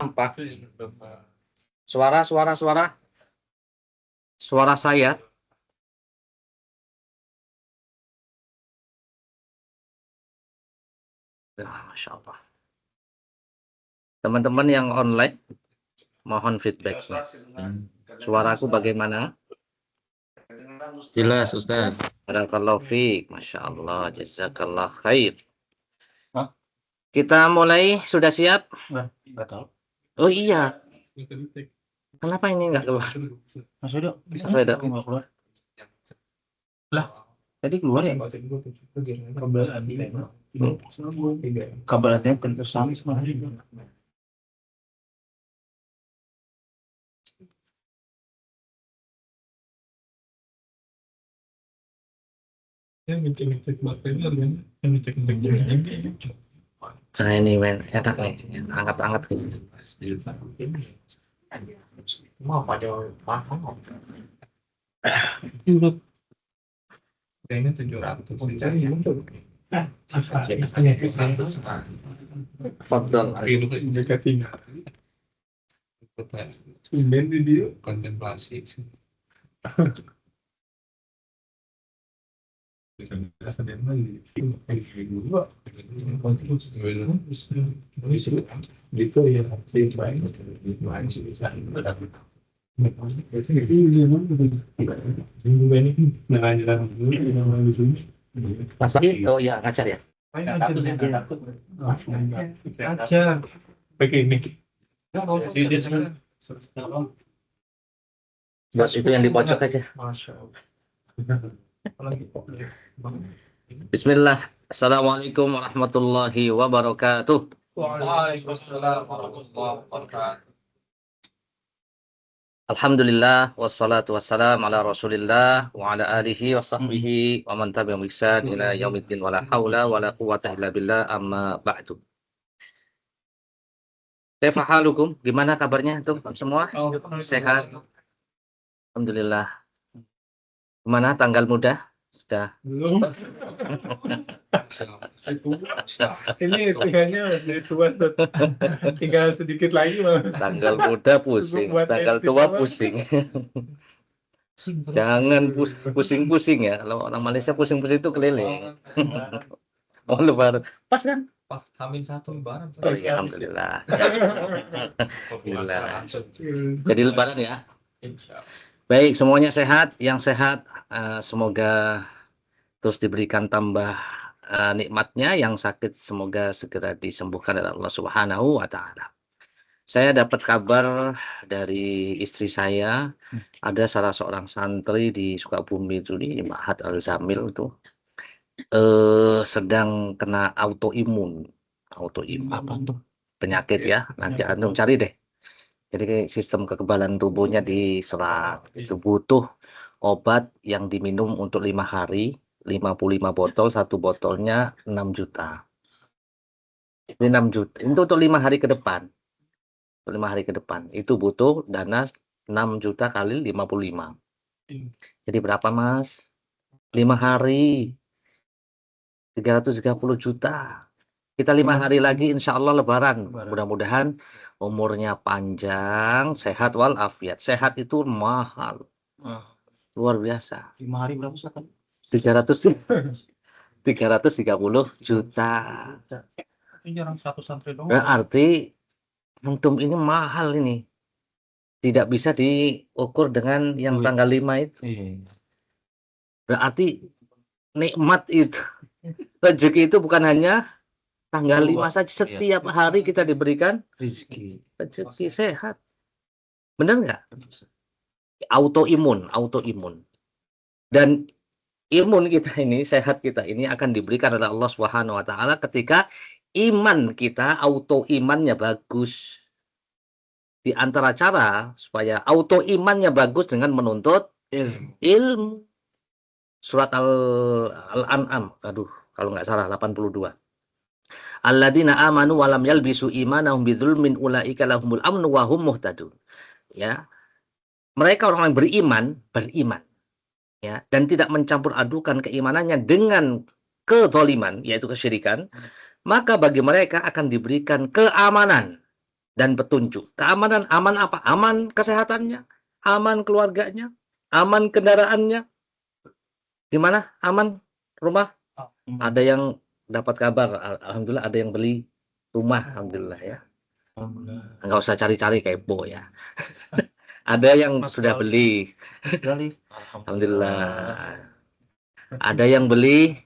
Nampak suara saya. Masya Allah. Teman-teman yang online, mohon feedbacknya. Suaraku bagaimana? Jelas, Ustaz. Barakallahu fiik. Masya Allah. Jazakallah khair. Kita mulai, sudah siap? Enggak tahu. Oh iya. Kenapa ini enggak keluar? Mas Wedo, bisa Wedo. keluar? Lah, tadi keluar ya? Kabel antena tentu sama sama. Nah ini men, enak nih, angkat-angkat gitu. Mau apa jauh paham? Kayaknya 700 Fadol. Kontemplasi. Gitu ya, Mas Bagi, oh iya ngajar ya. Aja begini. Bos itu yang di pojok aja. Bismillah. Assalamualaikum warahmatullahi wabarakatuh. Waalaikumsalam warahmatullahi wabarakatuh. Alhamdulillah wassalatu wassalam ala Rasulillah wa ala alihi wa sahbihi wa man tabi'ahum bi ihsan ila yaumiddin wa la haula wa la quwwata illa billah amma ba'du. Kaifa halukum? Gimana kabarnya tuh semua? Sehat? Alhamdulillah. Gimana tanggal muda? Sudah. Belum. Ini tinggalnya masih tua, tinggal sedikit lagi malah. Tanggal muda pusing, tanggal tua pusing. Jangan pusing-pusing ya. Kalau orang Malaysia pusing-pusing itu keliling. Oh lebaran. Pas kan? Pas H-1 lebaran. Oh iya, alhamdulillah. Alhamdulillah. Jadi lebaran ya. Baik, semuanya sehat. Yang sehat semoga terus diberikan tambah nikmatnya. Yang sakit semoga segera disembuhkan oleh Allah Subhanahu wa Ta'ala. Saya dapat kabar dari istri saya, ada salah seorang santri di Sukabumi itu, di Ma'had Al-Zamil itu sedang kena autoimun. Apa tuh? Penyakit ya. Nanti antum cari deh. Jadi sistem kekebalan tubuhnya diserang. Itu butuh obat yang diminum untuk 5 hari, 55 botol, satu botolnya 6 juta. Ini 6 juta. Itu untuk 5 hari ke depan. 5 hari ke depan. Itu butuh dana 6 juta kali 55. Jadi berapa, Mas? 5 hari. 330 juta. Kita 5 hari lagi insya Allah lebaran. Mudah-mudahan umurnya panjang, sehat walafiat. Sehat itu mahal. Luar biasa. 5 hari berapa Ustaz? 330 juta. Ini jarang satu santri doang. Berarti antum ini mahal ini. Tidak bisa diukur dengan yang tanggal 5 itu. Berarti nikmat itu. Rezeki itu bukan hanya tanggal 5 saja. Setiap hari kita diberikan rezeki sehat. Benar nggak? Autoimun. Dan imun kita ini, sehat kita ini akan diberikan oleh Allah Subhanahu wa Ta'ala ketika iman kita, autoimannya bagus. Di antara cara supaya autoimannya bagus dengan menuntut ilmu. Surat Al-An'am, kalau nggak salah 82. Alladzina amanu wa lam yalbisu imanahum bidzulmin ulaika lahumul amnu wa hum muhtadun. Ya. Mereka orang yang beriman ya, dan tidak mencampur adukan keimanannya dengan kezaliman, yaitu kesyirikan, maka bagi mereka akan diberikan keamanan. dan petunjuk. Keamanan, aman apa? Aman kesehatannya, aman keluarganya, aman kendaraannya. Gimana? Aman rumah? Ada yang dapat kabar, alhamdulillah ada yang beli rumah, alhamdulillah ya. Nggak usah cari-cari kepo ya. Ada yang sudah beli, sekali. alhamdulillah. Ada yang beli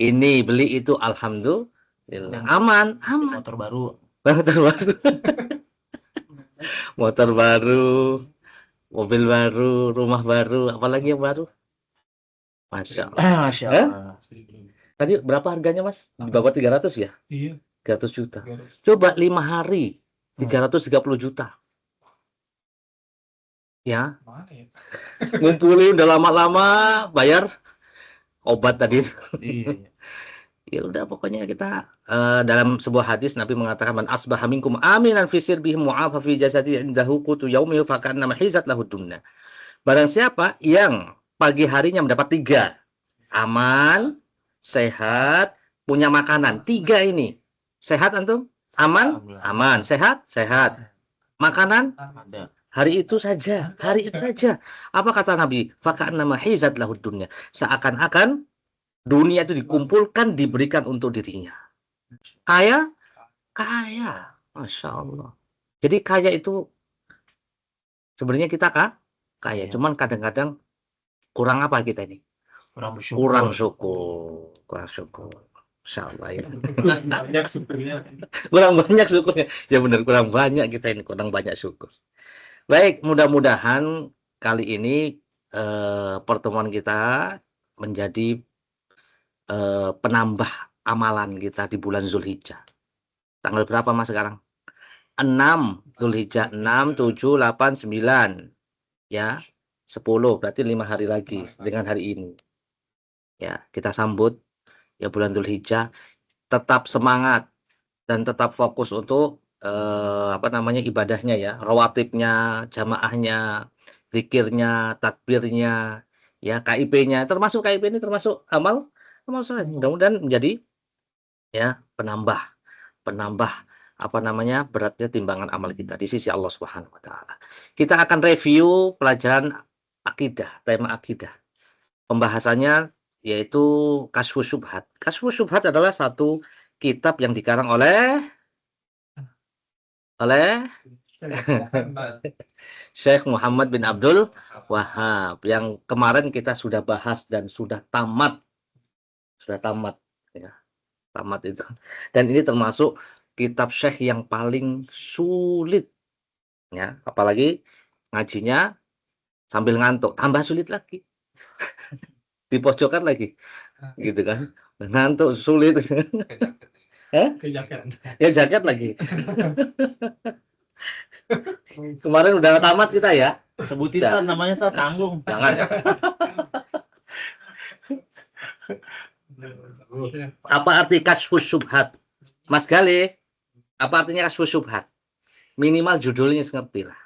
ini, beli itu, alhamdulillah. Aman. Motor baru. Motor baru, motor baru, mobil baru, rumah baru, apalagi yang baru? Masya Allah. Masya Allah. Tadi berapa harganya, Mas? Di bawah 300 ya? Iya. 300 juta. Coba 5 hari 330 juta. Ya, Mana ya? ngumpulin udah lama-lama bayar obat tadi. Iya. Ya udah, pokoknya kita dalam sebuah hadis Nabi mengatakan, man asbaha minkum aminan fi sirbihi mu'afa fi jasadi indahu qutu yaumihi fa kana mahizat lahu dunya. Barang siapa yang pagi harinya mendapat 3, aman, sehat, punya makanan. 3 ini. Sehat antum? Aman? Aman. Sehat? Sehat. Makanan? Ada. Hari itu saja. Hari itu saja. Apa kata Nabi? Faka'anna mahizat lahud dunya. Seakan-akan dunia itu dikumpulkan, diberikan untuk dirinya. Kaya? Kaya. Masya Allah. Jadi kaya itu sebenarnya kita kaya. Cuman kadang-kadang kurang apa kita ini? Kurang bersyukur. Kurang syukur. Kurang syukur. Insya Allah ya. Banyak syukurnya. Kurang banyak syukurnya. Ya benar, kurang banyak kita ini. Kurang banyak syukur. Baik, mudah-mudahan kali ini pertemuan kita menjadi penambah amalan kita di bulan Zulhijjah. Tanggal berapa Mas sekarang? 6 Zulhijjah. 6, 7, 8, 9. Ya, 10. Berarti 5 hari lagi dengan hari ini. Ya, kita sambut ya bulan Zulhijjah. Tetap semangat dan tetap fokus untuk ibadahnya ya, rawatibnya, jamaahnya, zikirnya, takbirnya, ya KIP-nya, termasuk KIP ini termasuk amal soleh. Mudah-mudahan menjadi ya penambah beratnya timbangan amal kita di sisi Allah Subhanahu wa taala. Kita akan review pelajaran akidah, tema akidah. Pembahasannya yaitu Kasyfus Syubhat. Kasyfus Syubhat adalah satu kitab yang dikarang oleh Syekh Muhammad bin Abdul Wahab yang kemarin kita sudah bahas dan sudah tamat ya, tamat itu. Dan ini termasuk kitab Syekh yang paling sulit ya, apalagi ngajinya sambil ngantuk, tambah sulit lagi. Dipojokkan lagi gitu kan, ngantuk sulit. Ya jaket lagi. Kemarin udah tamat kita ya. Sebutin kan namanya saya tanggung. Jangan. Apa arti Kasyfus Syubhat? Mas Gale, apa artinya Kasyfus Syubhat? Minimal judulnya ngerti lah.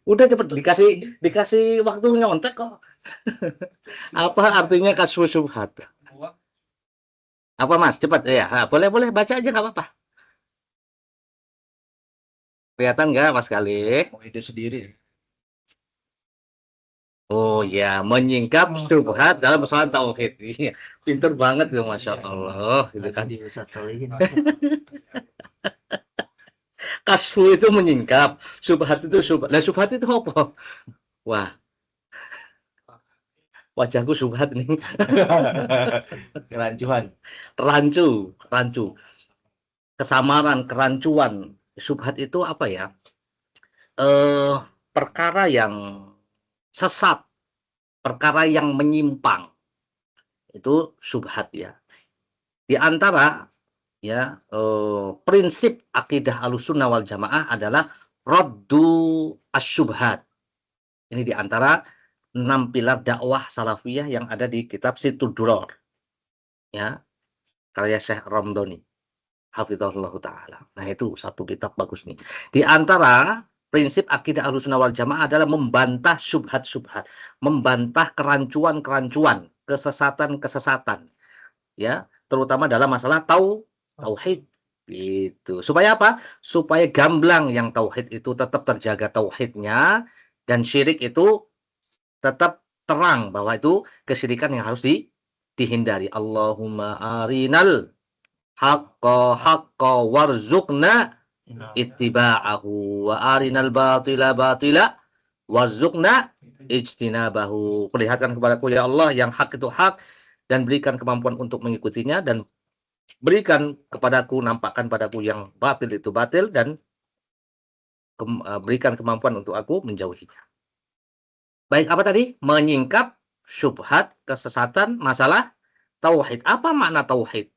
Udah cepet dikasih waktu nyontek kok. Apa artinya Kasyfus Syubhat? Apa Mas? Cepat ya. Boleh baca aja nggak apa-apa. Kelihatan nggak Mas Gale? Mau ide sendiri. Oh ya, menyingkap syubhat dalam persoalan tauhid. Iya, pinter banget tuh, Masya Allah. Gitu kan. Tadi Ustaz Solihin. Kasfu itu menyingkap, syubhat itu syubhat. Lah syubhat itu apa? Wah, wajahku syubhat nih. Kerancuan. Rancu, kesamaran, kerancuan. Syubhat itu apa ya? Perkara yang sesat, perkara yang menyimpang. Itu syubhat ya. Di antara ya prinsip akidah Ahlussunnah wal Jamaah adalah raddu asyubhat. Ini di antara 6 pilar dakwah salafiyah yang ada di kitab Situd Duror. Ya, karya Syekh Ramdhani. Hafizahullah taala. Nah, itu satu kitab bagus nih. Di antara prinsip akidah Ahlussunnah wal Jamaah adalah membantah syubhat-syubhat, membantah kerancuan-kerancuan, kesesatan-kesesatan. Ya, terutama dalam masalah tauhid. Gitu. Supaya apa? Supaya gamblang yang tauhid itu tetap terjaga tauhidnya dan syirik itu tetap terang bahwa itu kesyirikan yang harus dihindari. Allahumma arinal haqqa warzuqna ittiba'ahu wa arinal batila batila warzuqna ijtinabahu. Perlihatkan kepadaku ya Allah yang hak itu hak dan berikan kemampuan untuk mengikutinya, dan berikan kepadaku, nampakkan padaku yang batil itu batil, dan berikan kemampuan untuk aku menjauhinya. Baik, apa tadi? Menyingkap syubhat, kesesatan, masalah tauhid. Apa makna tauhid?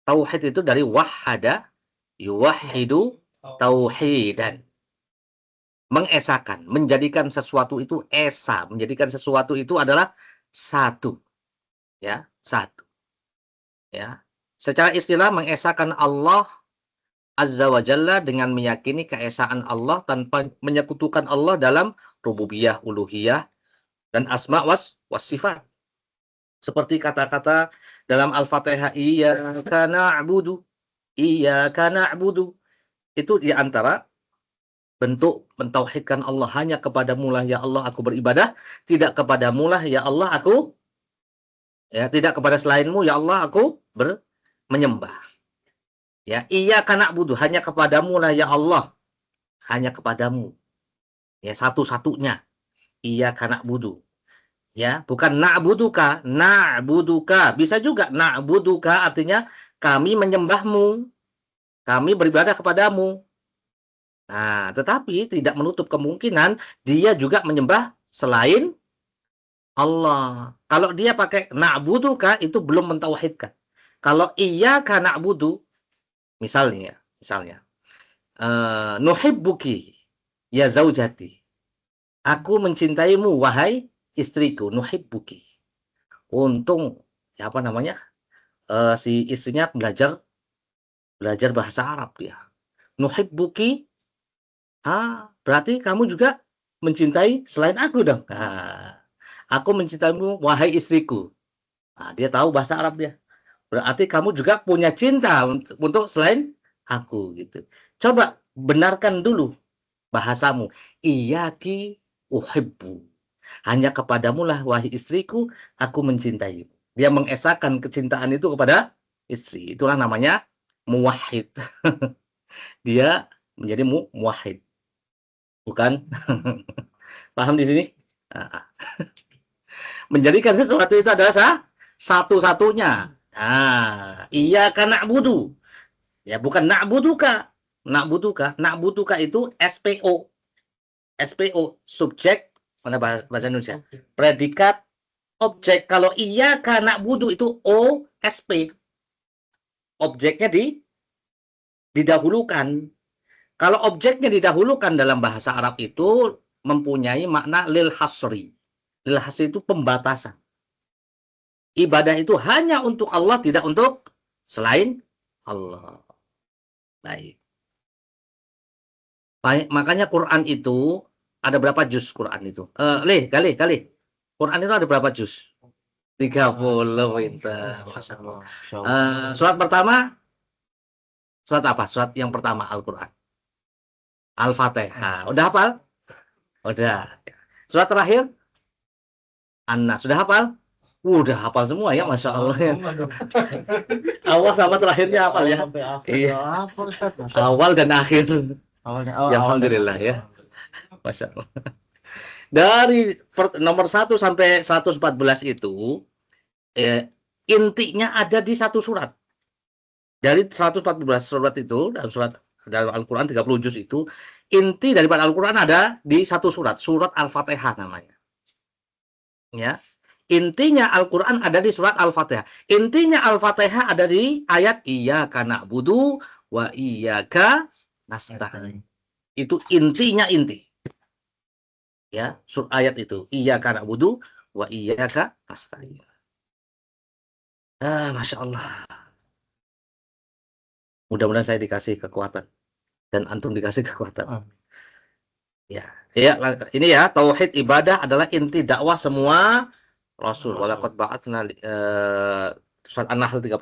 Tauhid itu dari wahada, yuwahidu, tauhidan. Mengesakan, menjadikan sesuatu itu esa, menjadikan sesuatu itu adalah satu. Ya, satu. Ya. Secara istilah mengesakan Allah Azza wa Jalla dengan meyakini keesaan Allah tanpa menyekutukan Allah dalam rububiyah, uluhiyah, dan asma was sifat. Seperti kata-kata dalam Al-Fatihah, iyyaka na'budu, iyyaka na'budu. Itu di antara bentuk mentauhidkan Allah. Hanya kepadamu lah ya Allah aku beribadah, tidak kepadamu lah ya Allah aku, ya, tidak kepada selainmu ya Allah aku menyembah. Ya, iyyaka na'budu, hanya kepadamu lah ya Allah, hanya kepadamu. Ya, satu-satunya. Iyyaka na'budu. Ya, bukan na'buduka, na'buduka. Bisa juga na'buduka artinya kami menyembahmu, kami beribadah kepadamu. Nah, tetapi tidak menutup kemungkinan dia juga menyembah selain Allah. Kalau dia pakai na'buduka itu belum mentauhidkan. Kalau iyyaka na'budu, misalnya nuhibbuki ya zaujati. Aku mencintaimu wahai istriku, nuhibbuki. Untung ya apa namanya? Si istrinya belajar bahasa Arab dia. Nuhibbuki, berarti kamu juga mencintai selain aku dong. Nah, aku mencintaimu wahai istriku. Nah, dia tahu bahasa Arab dia. Berarti kamu juga punya cinta untuk selain aku gitu. Coba benarkan dulu bahasamu. Iyyaki uhibbu. Hanya kepadamu lah wahai istriku aku mencintai. Dia mengesahkan kecintaan itu kepada istri. Itulah namanya muwahhid. Dia menjadi muwahhid. Bukan? Paham di sini? Nah, menjadikan sesuatu itu adalah satu-satunya. Nah, iyyaka na'budu. Ya, bukan na'buduka. Na'buduka itu SPO. SPO, subjek, mana bahasa Indonesia? Predikat, objek. Kalau iyyaka na'budu itu OSP. Objeknya didahulukan. Kalau objeknya didahulukan dalam bahasa Arab itu mempunyai makna lil hasri. Lil hasri itu pembatasan. Ibadah itu hanya untuk Allah, tidak untuk selain Allah. Baik. Makanya Quran itu ada berapa juz Quran itu? Kali. Quran itu ada berapa juz? 30, pintar. Masya Allah. Surat pertama, surat apa? Surat yang pertama Al-Quran. Al-Fatihah. Udah hafal? Udah. Surat terakhir? An-Nas. Sudah hafal? Udah hafal semua ya, Masya Allah. Awal sama terakhirnya hafal ya? Iya. Awal dan akhir. Ya, alhamdulillah ya. Masya Allah. Dari nomor 1 sampai 114 itu, intinya ada di satu surat. Dari 114 surat itu, dalam Al-Quran 30 juz itu, inti daripada Al-Quran ada di satu surat. Surat Al-Fatihah namanya. Ya. Intinya Al-Quran ada di surat Al-Fatihah. Intinya Al-Fatihah ada di ayat iyyaka na'budu wa iyyaka nasta'in. Itu intinya inti. Ya, ayat itu iyyaka na'budu wa iyyaka nasta'in. Masya Allah. Mudah-mudahan saya dikasih kekuatan dan antum dikasih kekuatan. Ya, ini ya, tauhid ibadah adalah inti dakwah semua Rasul. Walaqad ba'atsna surat An-Nahl 36.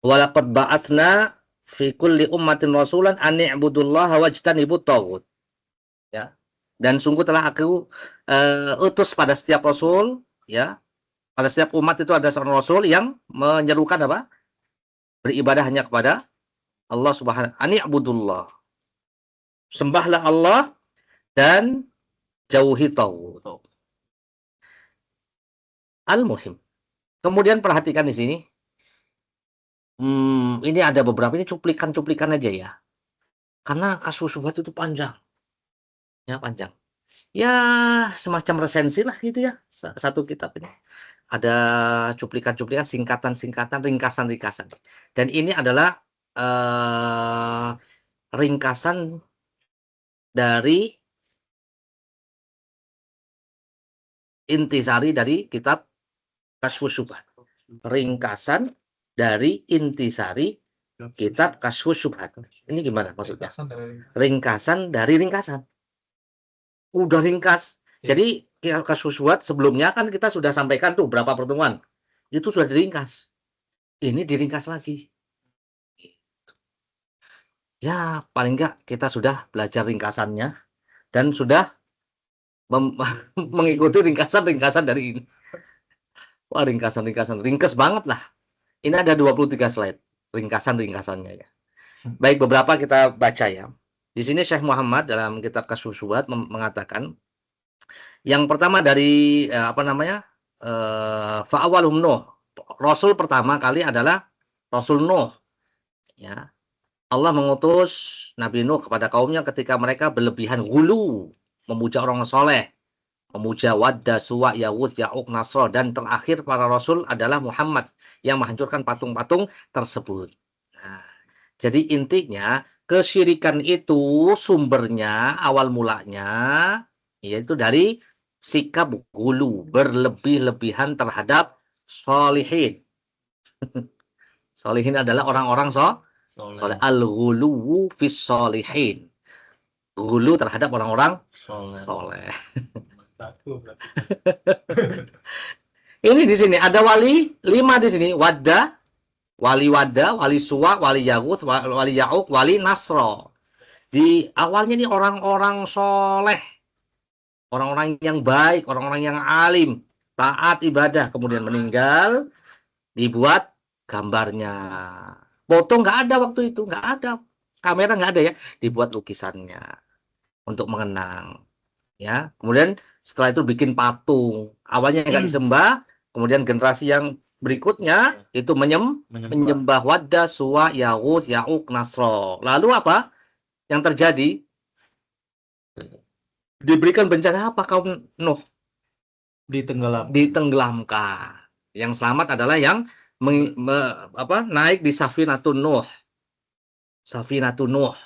Walaqad ba'atsna fi kulli ummatin rasulan an i'budullaha wajtanibut taghut. Ya. Dan sungguh telah aku utus pada setiap rasul, ya. Pada setiap umat itu ada seorang rasul yang menyerukan apa? Beribadah hanya kepada Allah Subhanahu an i'budullah. Sembahlah Allah dan jauhi taghut. Al-muhim. Kemudian perhatikan di sini. Ini ada beberapa, ini cuplikan-cuplikan aja ya. Karena kasus syubhat itu panjang. Ya, panjang. Ya, semacam resensi lah gitu ya. Satu kitab ini. Ada cuplikan-cuplikan, singkatan-singkatan, ringkasan-ringkasan. Dan ini adalah ringkasan dari intisari dari kitab Kasyfus Syubhat. Ringkasan dari intisari kitab Kasyfus Syubhat. Ini gimana maksudnya? Ringkasan dari ringkasan. Udah ringkas. Jadi Kasyfus Syubhat sebelumnya kan kita sudah sampaikan tuh berapa pertemuan. Itu sudah diringkas. Ini diringkas lagi. Ya, paling enggak kita sudah belajar ringkasannya dan sudah mengikuti ringkasan-ringkasan dari ini. Wah, ringkasan-ringkasan. Ringkas banget lah. Ini ada 23 slide. Ringkasan-ringkasannya ya. Baik, beberapa kita baca ya. Di sini Syekh Muhammad dalam kitab Kasyfus Syubhat mengatakan yang pertama dari fa'awalhum Nuh. Rasul pertama kali adalah Rasul Nuh. Ya. Allah mengutus Nabi Nuh kepada kaumnya ketika mereka berlebihan ghulu, memuja orang soleh, memuja Wadda, Suwa, Yawuth, Ya'uq, Nasr, dan terakhir para rasul adalah Muhammad yang menghancurkan patung-patung tersebut. Nah, jadi intinya kesyirikan itu sumbernya, awal mulanya yaitu dari sikap ghulu, berlebih-lebihan terhadap sholihin. Sholihin adalah orang-orang soleh. Al-ghuluwu fis sholihin. Ghulu terhadap orang-orang soleh. Ini di sini ada wali 5 di sini. Wadda, wali Wadda, wali Suwa, wali Yaghuth, wali Ya'uq, wali Nasro. Di awalnya ini orang-orang soleh, orang-orang yang baik, orang-orang yang alim, taat ibadah, kemudian meninggal, dibuat gambarnya. Foto nggak ada waktu itu, nggak ada. Kamera nggak ada ya, dibuat lukisannya untuk mengenang. Ya, kemudian setelah itu bikin patung. Awalnya nggak disembah, kemudian generasi yang berikutnya itu menyembah Wadda, Suwa, Yaghuth, Ya'uq, Nasr. Lalu apa yang terjadi? Diberikan bencana apa kaum Nuh? Ditenggelamkan. Yang selamat adalah yang naik di Safinatun Nuh. Safinatun Nuh.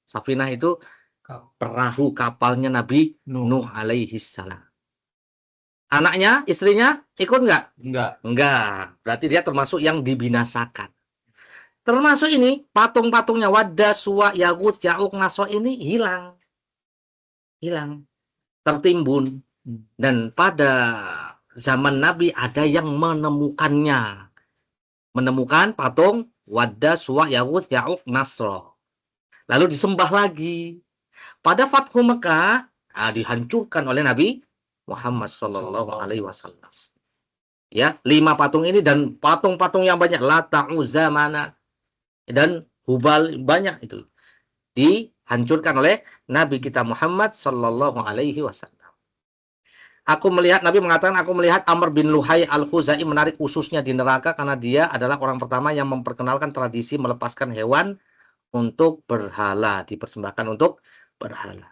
Safinah itu perahu kapalnya Nabi Nuh alaihi salam. Anaknya, istrinya ikut nggak? Enggak. Berarti dia termasuk yang dibinasakan. Termasuk ini patung-patungnya Wadda, Suwa, Yaghuth, Ya'uq, Nasr ini hilang. Tertimbun. Dan pada zaman Nabi ada yang menemukannya. Menemukan patung Wadda, Suwa, Yaghuth, Ya'uq, Nasr. Lalu disembah lagi. Pada Fathu Mekah dihancurkan oleh Nabi Muhammad Sallallahu Alaihi Wasallam. Ya, 5 patung ini dan patung-patung yang banyak, Lata, Uzza, Mana dan Hubal, banyak itu dihancurkan oleh Nabi kita Muhammad Sallallahu Alaihi Wasallam. Nabi mengatakan, aku melihat Amr bin Luhai al-Khuzai menarik ususnya di neraka karena dia adalah orang pertama yang memperkenalkan tradisi melepaskan hewan untuk berhala, dipersembahkan untuk berhala.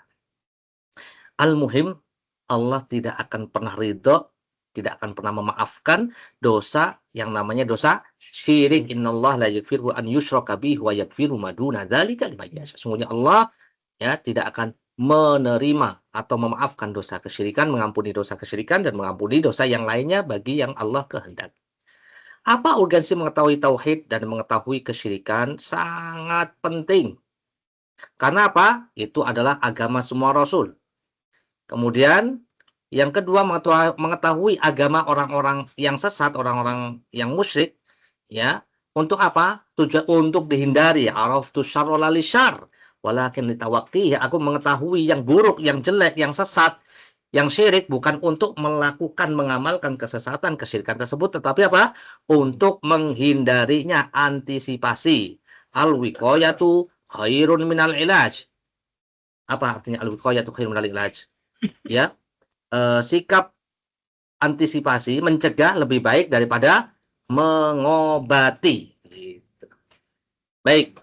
Al-muhim, Allah tidak akan pernah ridho, tidak akan pernah memaafkan dosa yang namanya dosa syirik. Innallah la yaghfiru an yushraka bihi wa yaghfiru ma duna dzalika liman yasha. Sungguhnya Allah ya tidak akan menerima atau memaafkan dosa kesyirikan, mengampuni dosa kesyirikan dan mengampuni dosa yang lainnya bagi yang Allah kehendaki. Apa urgensi mengetahui tauhid dan mengetahui kesyirikan? Sangat penting. Karena apa? Itu adalah agama semua rasul. Kemudian yang kedua, mengetahui agama orang-orang yang sesat, orang-orang yang musyrik, ya, Untuk apa? Tujuan untuk dihindari. Araftu syarra la li syarr, walakin litawaqqihi. Aku mengetahui yang buruk, yang jelek, yang sesat, yang syirik, bukan untuk melakukan, mengamalkan kesesatan, kesyirikan tersebut, tetapi apa? Untuk menghindarinya, antisipasi. Al-wiqayatu khairun minal ilaj. Apa artinya al-wiqayatu khairun minal ilaj? Ya, sikap antisipasi, mencegah lebih baik daripada mengobati. Gitu. Baik.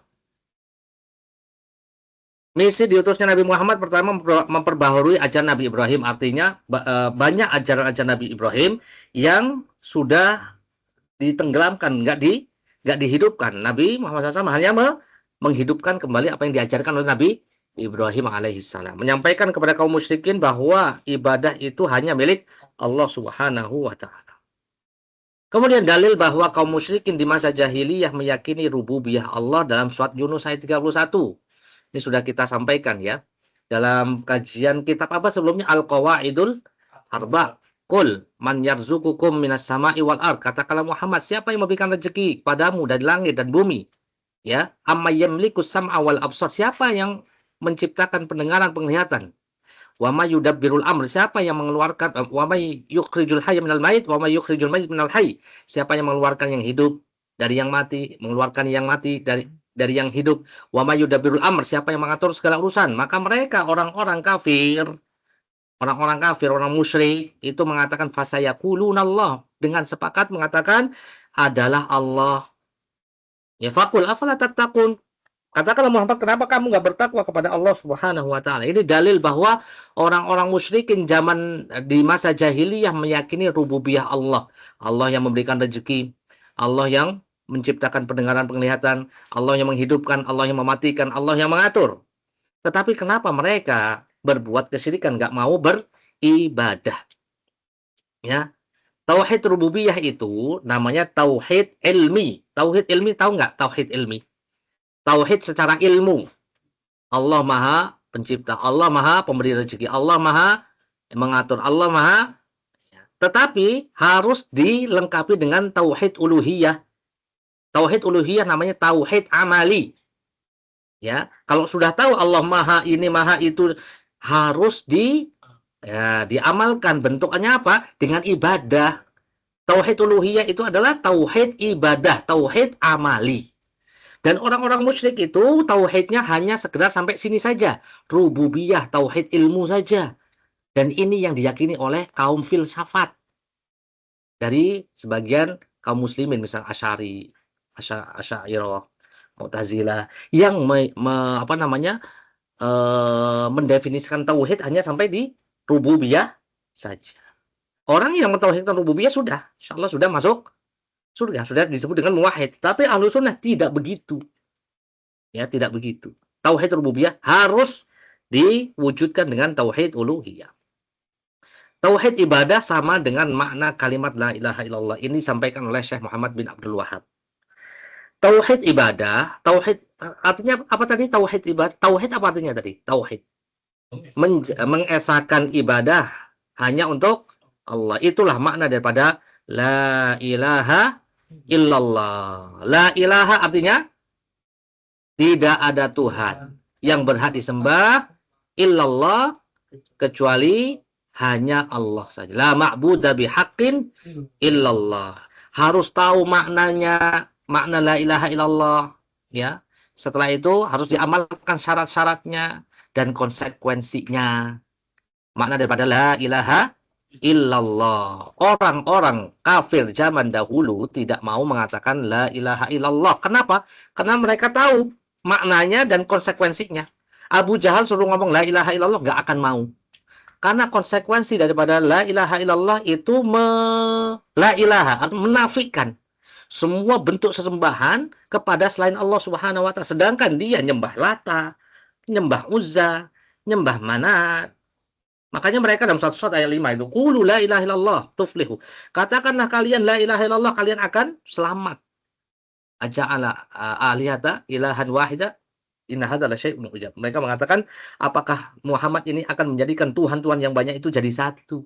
Misi diutusnya Nabi Muhammad pertama memperbaharui ajaran Nabi Ibrahim, artinya banyak ajaran-ajaran Nabi Ibrahim yang sudah ditenggelamkan, nggak dihidupkan. Nabi Muhammad SAW hanya menghidupkan kembali apa yang diajarkan oleh Nabi Ibrahim alaihissalam, menyampaikan kepada kaum musyrikin bahwa ibadah itu hanya milik Allah Subhanahu wa Ta'ala. Kemudian dalil bahwa kaum musyrikin di masa jahiliyah meyakini rububiyah Allah dalam surat Yunus ayat 31. Ini sudah kita sampaikan ya. Dalam kajian kitab apa sebelumnya? Al-Qawaidul Arba. Qul man yarzuqukum minas sama'i wal ard. Katakanlah Muhammad, siapa yang memberikan rezeki padamu dari langit dan bumi? Ya, amma yamlikus sam'a wal absar. Siapa yang menciptakan pendengaran, penglihatan? Wa may yudabbirul amr. Siapa yang mengeluarkan, wa may yukhrijul hayya minal mayit wa may yukhrijul mayit minal hayy. Siapa yang mengeluarkan yang hidup dari yang mati, mengeluarkan yang mati dari yang hidup. Wa may yudabbirul amr. Siapa yang mengatur segala urusan? Maka mereka orang-orang kafir, orang musyrik itu mengatakan fasayaqulunallah, dengan sepakat mengatakan adalah Allah. Ya faqul afala tattaqun. Katakanlah Muhammad, kenapa kamu nggak bertakwa kepada Allah Subhanahu wa Ta'ala? Ini dalil bahwa orang-orang musyrikin zaman di masa jahiliyah meyakini rububiyah Allah. Allah yang memberikan rezeki, Allah yang menciptakan pendengaran, penglihatan, Allah yang menghidupkan, Allah yang mematikan, Allah yang mengatur. Tetapi kenapa mereka berbuat kesyirikan, nggak mau beribadah? Ya, tauhid rububiyah itu namanya tauhid ilmi. Tauhid ilmi, tahu nggak tauhid ilmi? Tauhid secara ilmu. Allah Maha Pencipta, Allah Maha Pemberi rezeki, Allah Maha mengatur, Allah Maha. Tetapi harus dilengkapi dengan tauhid uluhiyah. Tauhid uluhiyah namanya tauhid amali. Ya, kalau sudah tahu Allah Maha ini, Maha itu, harus diamalkan. Bentuknya apa? Dengan ibadah. Tauhid uluhiyah itu adalah tauhid ibadah, tauhid amali. Dan orang-orang musyrik itu tauhidnya hanya sekedar sampai sini saja. Rububiyah, tauhid ilmu saja. Dan ini yang diyakini oleh kaum filsafat. Dari sebagian kaum muslimin, misal Asy'ari, Asy'ariyah, Mu'tazilah, yang mendefinisikan tauhid hanya sampai di rububiyah saja. Orang yang mentauhidkan rububiyah sudah, insyaallah sudah masuk surga, sudah disebut dengan muwahhid. Tapi ahlu sunnah tidak begitu. Ya, tidak begitu. Tauhid rububiyah harus diwujudkan dengan tauhid uluhiyah. Tauhid ibadah sama dengan makna kalimat la ilaha illallah. Ini disampaikan oleh Syekh Muhammad bin Abdul Wahab. Tauhid ibadah, tauhid artinya apa tadi? Tauhid ibadah. Tauhid apa artinya tadi? Tauhid. Mengesahkan ibadah hanya untuk Allah. Itulah makna daripada la ilaha illallah. La ilaha artinya tidak ada Tuhan yang berhak disembah illallah kecuali hanya Allah saja. La ma'budu bihaqqin illallah. Harus tahu maknanya, makna la ilaha illallah, ya. Setelah itu harus diamalkan syarat-syaratnya dan konsekuensinya. Makna daripada la ilaha illallah. Orang-orang kafir zaman dahulu tidak mau mengatakan la ilaha illallah. Kenapa? Karena mereka tahu maknanya dan konsekuensinya. Abu Jahal suruh ngomong la ilaha illallah, nggak akan mau. Karena konsekuensi daripada la ilaha illallah itu la ilaha, menafikan semua bentuk sesembahan kepada selain Allah Subhanahu wa Ta'ala. Sedangkan dia nyembah Lata, nyembah Uzza, nyembah Manat. Makanya mereka dalam surat ayat 5 itu, qulu la ilaha illallah tuflihu. Katakanlah kalian la ilaha illallah, kalian akan selamat. Aja'ala alihata ilahan wahida inna hadza la syai'un ujab. Mereka mengatakan, apakah Muhammad ini akan menjadikan Tuhan-Tuhan yang banyak itu jadi satu?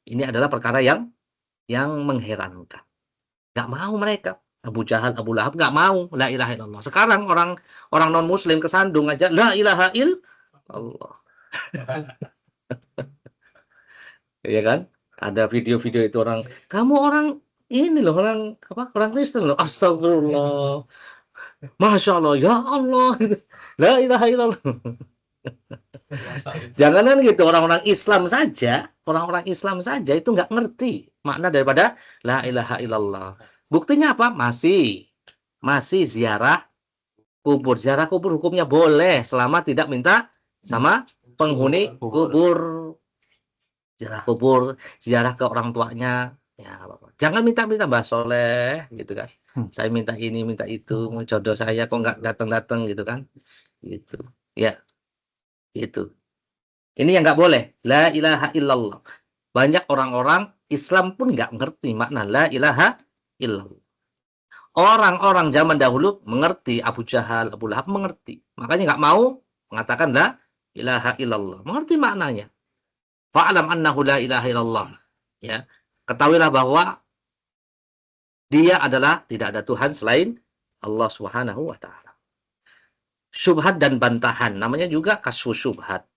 Ini adalah perkara yang mengherankan. Gak mau mereka. Abu Jahal, Abu Lahab nggak mau la ilaha illallah. Sekarang orang non muslim kesandung aja la ilaha illallah. Ya kan? Ada video-video itu orang, kamu orang ini loh, orang apa? Orang Kristen loh. Astagfirullah. Masya Allah, ya Allah. La ilaha illallah. Janganan gitu, orang-orang Islam saja itu nggak ngerti makna daripada la ilaha illallah. Buktinya apa? Masih ziarah kubur. Ziarah kubur hukumnya boleh selama tidak minta sama penghuni kubur. Ziarah kubur, ziarah ke orang tuanya, ya apa-apa. Jangan minta-minta Mbah Soleh gitu kan. Saya minta ini, minta itu, jodoh saya kok nggak datang-datang gitu kan. Gitu. Ya, gitu. Ini yang nggak boleh. La ilaha illallah. Banyak orang-orang Islam pun nggak ngerti makna la ilaha illallah. Orang-orang zaman dahulu mengerti, Abu Jahal, Abu Lahab mengerti. Makanya nggak mau mengatakan la ilaha illallah. Mengerti maknanya. Fa'alam annahu la ilaha illallah. Ya. Ketahuilah bahwa dia adalah tidak ada Tuhan selain Allah Subhanahu wa taala. Syubhat dan bantahan namanya juga kasfu syubhat.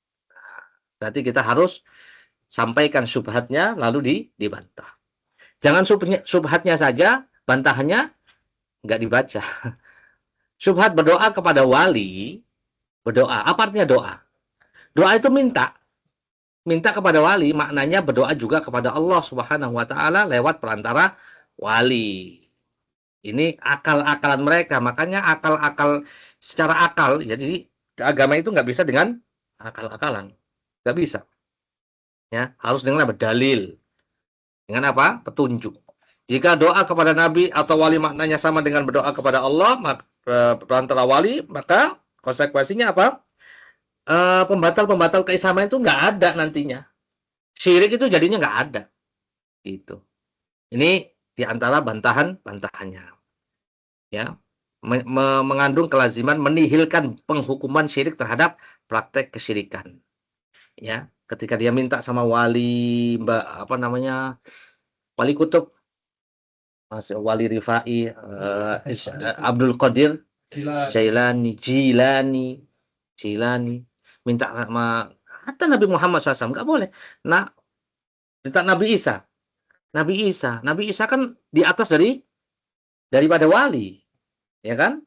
Berarti kita harus sampaikan syubhatnya lalu dibantah. Jangan syubhatnya saja, bantahannya nggak dibaca. Syubhat berdoa kepada wali, berdoa. Apa artinya doa? Doa itu minta. Minta kepada wali, maknanya berdoa juga kepada Allah Subhanahu wa taala lewat perantara wali. Ini akal-akalan mereka, makanya akal-akal secara akal, jadi agama itu nggak bisa dengan akal-akalan, nggak bisa. Ya, harus dengan apa? Dalil. Dengan apa? Petunjuk. Jika doa kepada Nabi atau wali maknanya sama dengan berdoa kepada Allah, maka perantara wali, maka konsekuensinya apa? Pembatal-pembatal keislaman itu nggak ada nantinya. Syirik itu jadinya nggak ada. Itu. Ini diantara bantahannya. Ya, mengandung kelaziman menihilkan penghukuman syirik terhadap praktek kesyirikan. Ya, ketika dia minta sama wali, apa namanya, wali kutub, wali Rifai, Abdul Qadir, Jilani, minta sama kata Nabi Muhammad SAW nggak boleh. Nah, minta Nabi Isa kan di atas daripada wali, ya kan?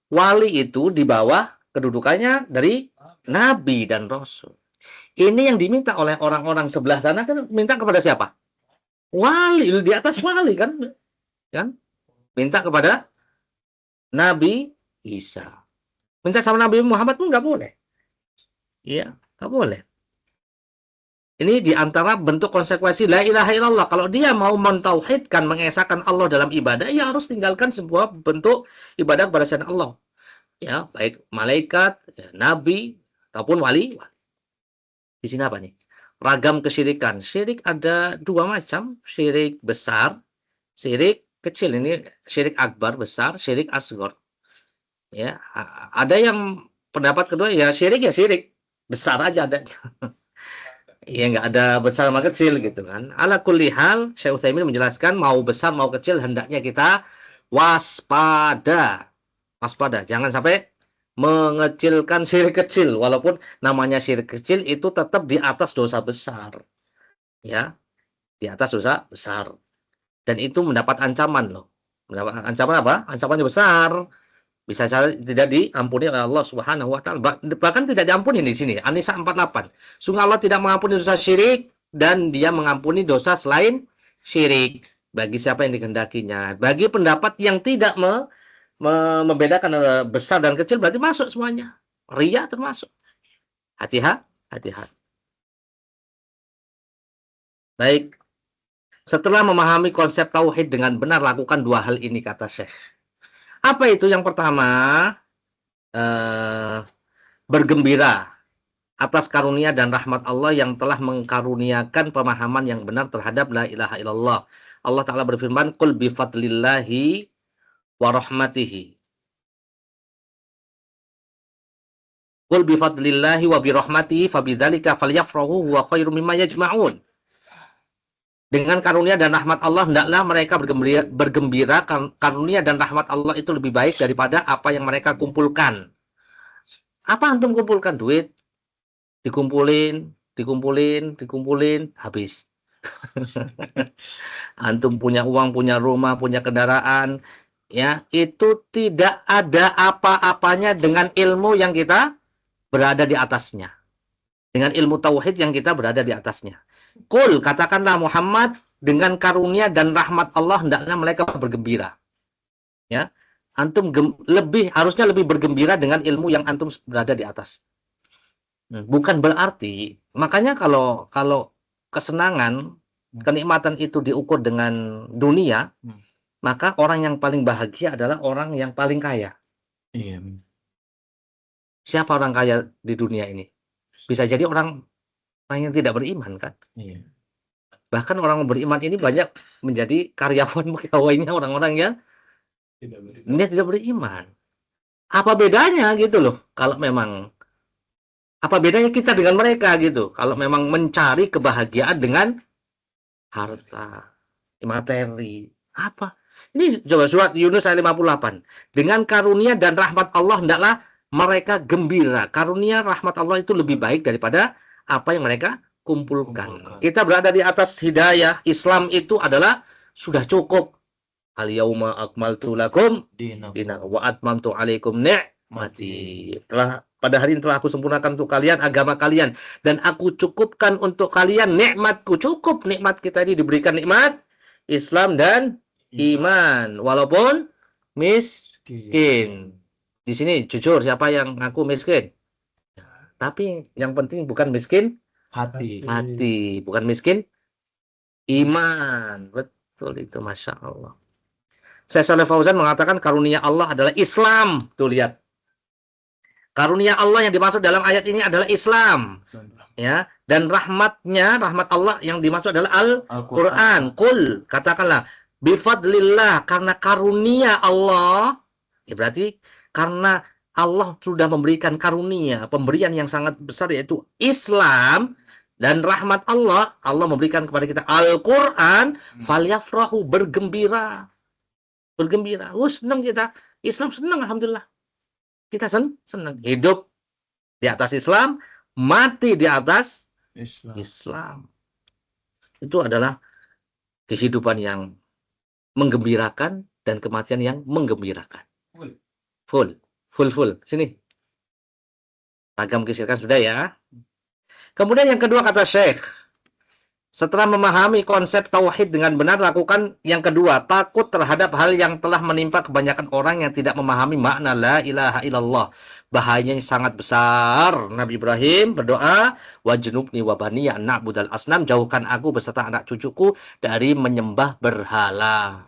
Wali itu di bawah kedudukannya dari Nabi dan Rasul. Ini yang diminta oleh orang-orang sebelah sana kan minta kepada siapa? Wali, di atas wali kan? Minta kepada Nabi Isa. Minta sama Nabi Muhammad pun nggak boleh. Iya, nggak boleh. Ini diantara bentuk konsekuensi la ilaha illallah. Kalau dia mau mentauhidkan, mengesahkan Allah dalam ibadah, ya harus tinggalkan sebuah bentuk ibadah kepada selain Allah. Ya, baik malaikat, ya, nabi, ataupun wali. Di sini apa nih? Ragam kesyirikan. Syirik ada dua macam. Syirik besar, syirik kecil. Ini syirik akbar besar, syirik asghar. Ya, ada yang pendapat kedua ya syirik besar aja ada. Ya nggak ada besar sama kecil gitu kan. Ala kulli hal, Syekh Utsaimin menjelaskan mau besar mau kecil hendaknya kita waspada. Jangan sampai mengecilkan syirik kecil walaupun namanya syirik kecil itu tetap di atas dosa besar. Ya, di atas dosa besar. Dan itu mendapat ancaman loh. Mendapat ancaman apa? Ancamannya besar. Bisa tidak diampuni oleh Allah Subhanahu wa taala. Bahkan tidak diampuni di sini. An-Nisa 48. Sungguh Allah tidak mengampuni dosa syirik dan Dia mengampuni dosa selain syirik bagi siapa yang dikehendakinya. Bagi pendapat yang tidak membedakan besar dan kecil berarti masuk semuanya. Riya termasuk. Hati-hati. Baik. Setelah memahami konsep tauhid dengan benar, lakukan dua hal ini kata Syekh. Apa itu? Yang pertama, bergembira atas karunia dan rahmat Allah yang telah mengkaruniakan pemahaman yang benar terhadap la ilaha illallah. Allah Ta'ala berfirman, Qul bifadlillahi wa rahmatihi. Qul bifadlillahi wa birahmatihi fabidzalika falyafrahu huwa khairum mimma yajma'un. Dengan karunia dan rahmat Allah hendaklah mereka bergembira, karunia dan rahmat Allah itu lebih baik daripada apa yang mereka kumpulkan. Apa antum kumpulkan? Duit dikumpulin habis. Antum punya uang, punya rumah, punya kendaraan, ya, itu tidak ada apa-apanya dengan ilmu yang kita berada di atasnya. Dengan ilmu tauhid yang kita berada di atasnya. Qul, katakanlah Muhammad, dengan karunia dan rahmat Allah hendaknya mereka bergembira. Ya. Antum harusnya lebih bergembira dengan ilmu yang antum berada di atas. Bukan berarti, makanya kalau kesenangan, kenikmatan itu diukur dengan dunia, maka orang yang paling bahagia adalah orang yang paling kaya. Iya. Siapa orang kaya di dunia ini? Bisa jadi orang yang tidak beriman, kan? Iya. Bahkan orang beriman ini banyak menjadi karyawan pegawainya orang-orang yang tidak beriman. Apa bedanya gitu loh? Kalau memang apa bedanya kita dengan mereka gitu? Kalau memang mencari kebahagiaan dengan harta, materi, apa? Ini coba surat Yunus ayat 58. Dengan karunia dan rahmat Allah hendaklah mereka gembira. Karunia rahmat Allah itu lebih baik daripada apa yang mereka kumpulkan. Kita berada di atas hidayah. Islam itu adalah sudah cukup. Al-yauma akmaltu lakum dinakum wa atmamtu alaikum ni'mati. Pada hari ini telah aku sempurnakan untuk kalian agama kalian dan aku cukupkan untuk kalian nikmatku. Cukup nikmat kita ini diberikan nikmat Islam dan iman, walaupun miskin. Di sini jujur, siapa yang ngaku miskin? Tapi yang penting bukan miskin hati, bukan miskin iman. Betul itu, Masya Allah. Syekh Shalih Fauzan mengatakan karunia Allah adalah Islam. Tuh lihat. Karunia Allah yang dimaksud dalam ayat ini adalah Islam. Ya, dan rahmat Allah yang dimaksud adalah Al-Qur'an. Qul, katakanlah, bifadlillah, karena karunia Allah. Ya, berarti karena Allah sudah memberikan karunia, pemberian yang sangat besar, yaitu Islam, dan rahmat Allah memberikan kepada kita Al-Qur'an, falyafrahu, bergembira. Senang kita. Islam senang, alhamdulillah. Kita senang hidup di atas Islam, mati di atas Islam. Itu adalah kehidupan yang menggembirakan dan kematian yang menggembirakan. Full. Sini. Ragam kesyirikan sudah ya. Kemudian yang kedua kata Syekh, setelah memahami konsep tauhid dengan benar, lakukan yang kedua, takut terhadap hal yang telah menimpa kebanyakan orang yang tidak memahami makna la ilaha illallah. Bahayanya sangat besar. Nabi Ibrahim berdoa, wajnubni wa baniya an na'budal asnam, jauhkan aku beserta anak cucuku dari menyembah berhala.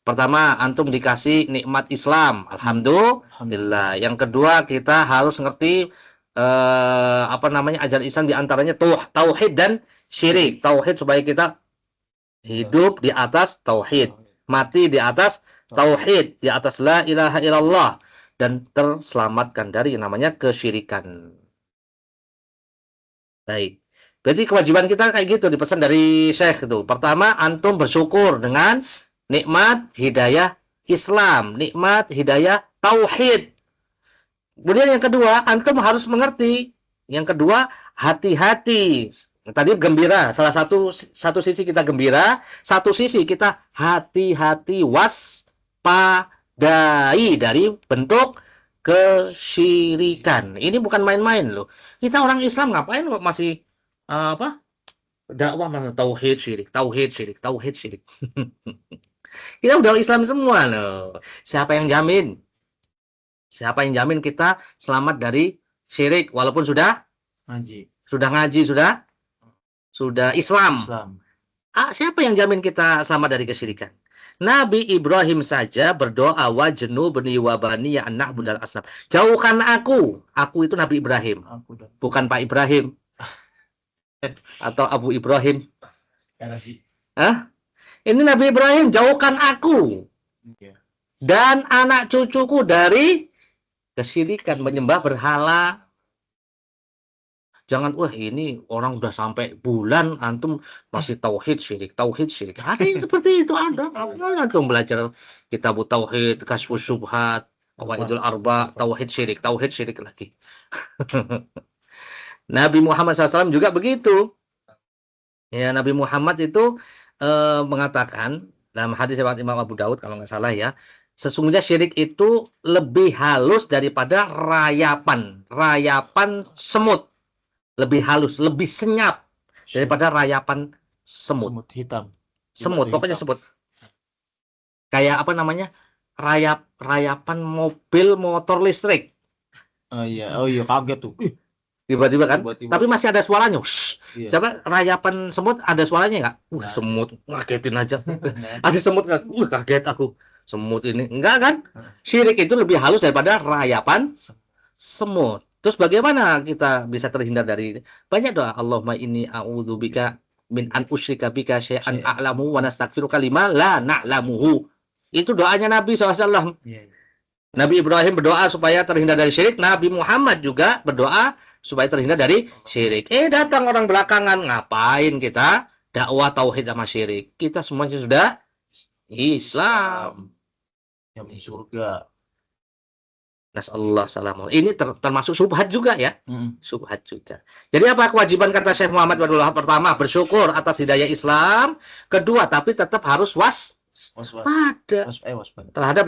Pertama, antum dikasih nikmat Islam, alhamdulillah. Yang kedua, kita harus ngerti ajaran Islam, diantaranya tauhid dan syirik. Tauhid supaya kita hidup di atas tauhid, mati di atas tauhid, di atas la ilaha illallah, dan terselamatkan dari namanya kesyirikan. Baik. Berarti kewajiban kita kayak gitu, dipesan dari Syekh itu. Pertama, antum bersyukur dengan nikmat hidayah Islam, nikmat hidayah tauhid. Kemudian yang kedua, antum harus mengerti. Yang kedua, hati-hati. Tadi gembira, salah satu sisi kita gembira, satu sisi kita hati-hati, waspadai dari bentuk kesyirikan. Ini bukan main-main loh. Kita orang Islam ngapain kok masih dakwah masalah tauhid syirik. Kita udah Islam semua loh. Siapa yang jamin kita selamat dari syirik walaupun sudah ngaji, sudah Islam. Siapa yang jamin kita selamat dari kesyirikan? Nabi Ibrahim saja berdoa, wajnubni wa baniya an na'budal asnam. Jauhkan aku itu Nabi Ibrahim. Bukan Pak Ibrahim atau Abu Ibrahim. Ini Nabi Ibrahim, jauhkan aku dan anak cucuku dari kesyirikan, menyembah berhala. Jangan, wah ini orang udah sampai bulan antum masih tauhid syirik. Ada yang seperti itu, ada. Antum belajar kitab tauhid, kasyfus syubhat, qawaidul arba, tauhid syirik lagi. Nabi Muhammad SAW juga begitu. Ya, Nabi Muhammad itu mengatakan dalam hadis riwayat Imam Abu Daud kalau nggak salah ya, sesungguhnya syirik itu lebih halus daripada rayapan semut, lebih halus, lebih senyap daripada rayapan semut. Semut hitam. Semut, pokoknya semut. Kayak apa namanya? Rayapan mobil motor listrik. Oh iya kaget tuh. Tiba-tiba kan, Tiba-tiba. tapi masih ada suaranya. Iya. Coba rayapan semut ada suaranya nggak? Nggak ada. Semut, ngagetin aja. Ada semut nggak? Kaget aku. Semut ini enggak kan? Syirik itu lebih halus daripada rayapan semut. Terus bagaimana kita bisa terhindar dari banyak doa? Allahumma inni a'udzubika min an usyrika bika syai'an a'lamu wa nastaghfiruka lima la na'lamuhu. Itu doanya Nabi SAW. Iya. Nabi Ibrahim berdoa supaya terhindar dari syirik. Nabi Muhammad juga berdoa supaya terhindar dari syirik. Datang orang belakangan, ngapain kita dakwah tauhid sama syirik? Kita semuanya sudah Islam. Yang surga. Nasallahu salam. Ini termasuk subhat juga ya. Mm. Subhat juga. Jadi apa kewajiban kata Syekh Muhammad Wadullah? Pertama, bersyukur atas hidayah Islam. Kedua, tapi tetap harus waspada terhadap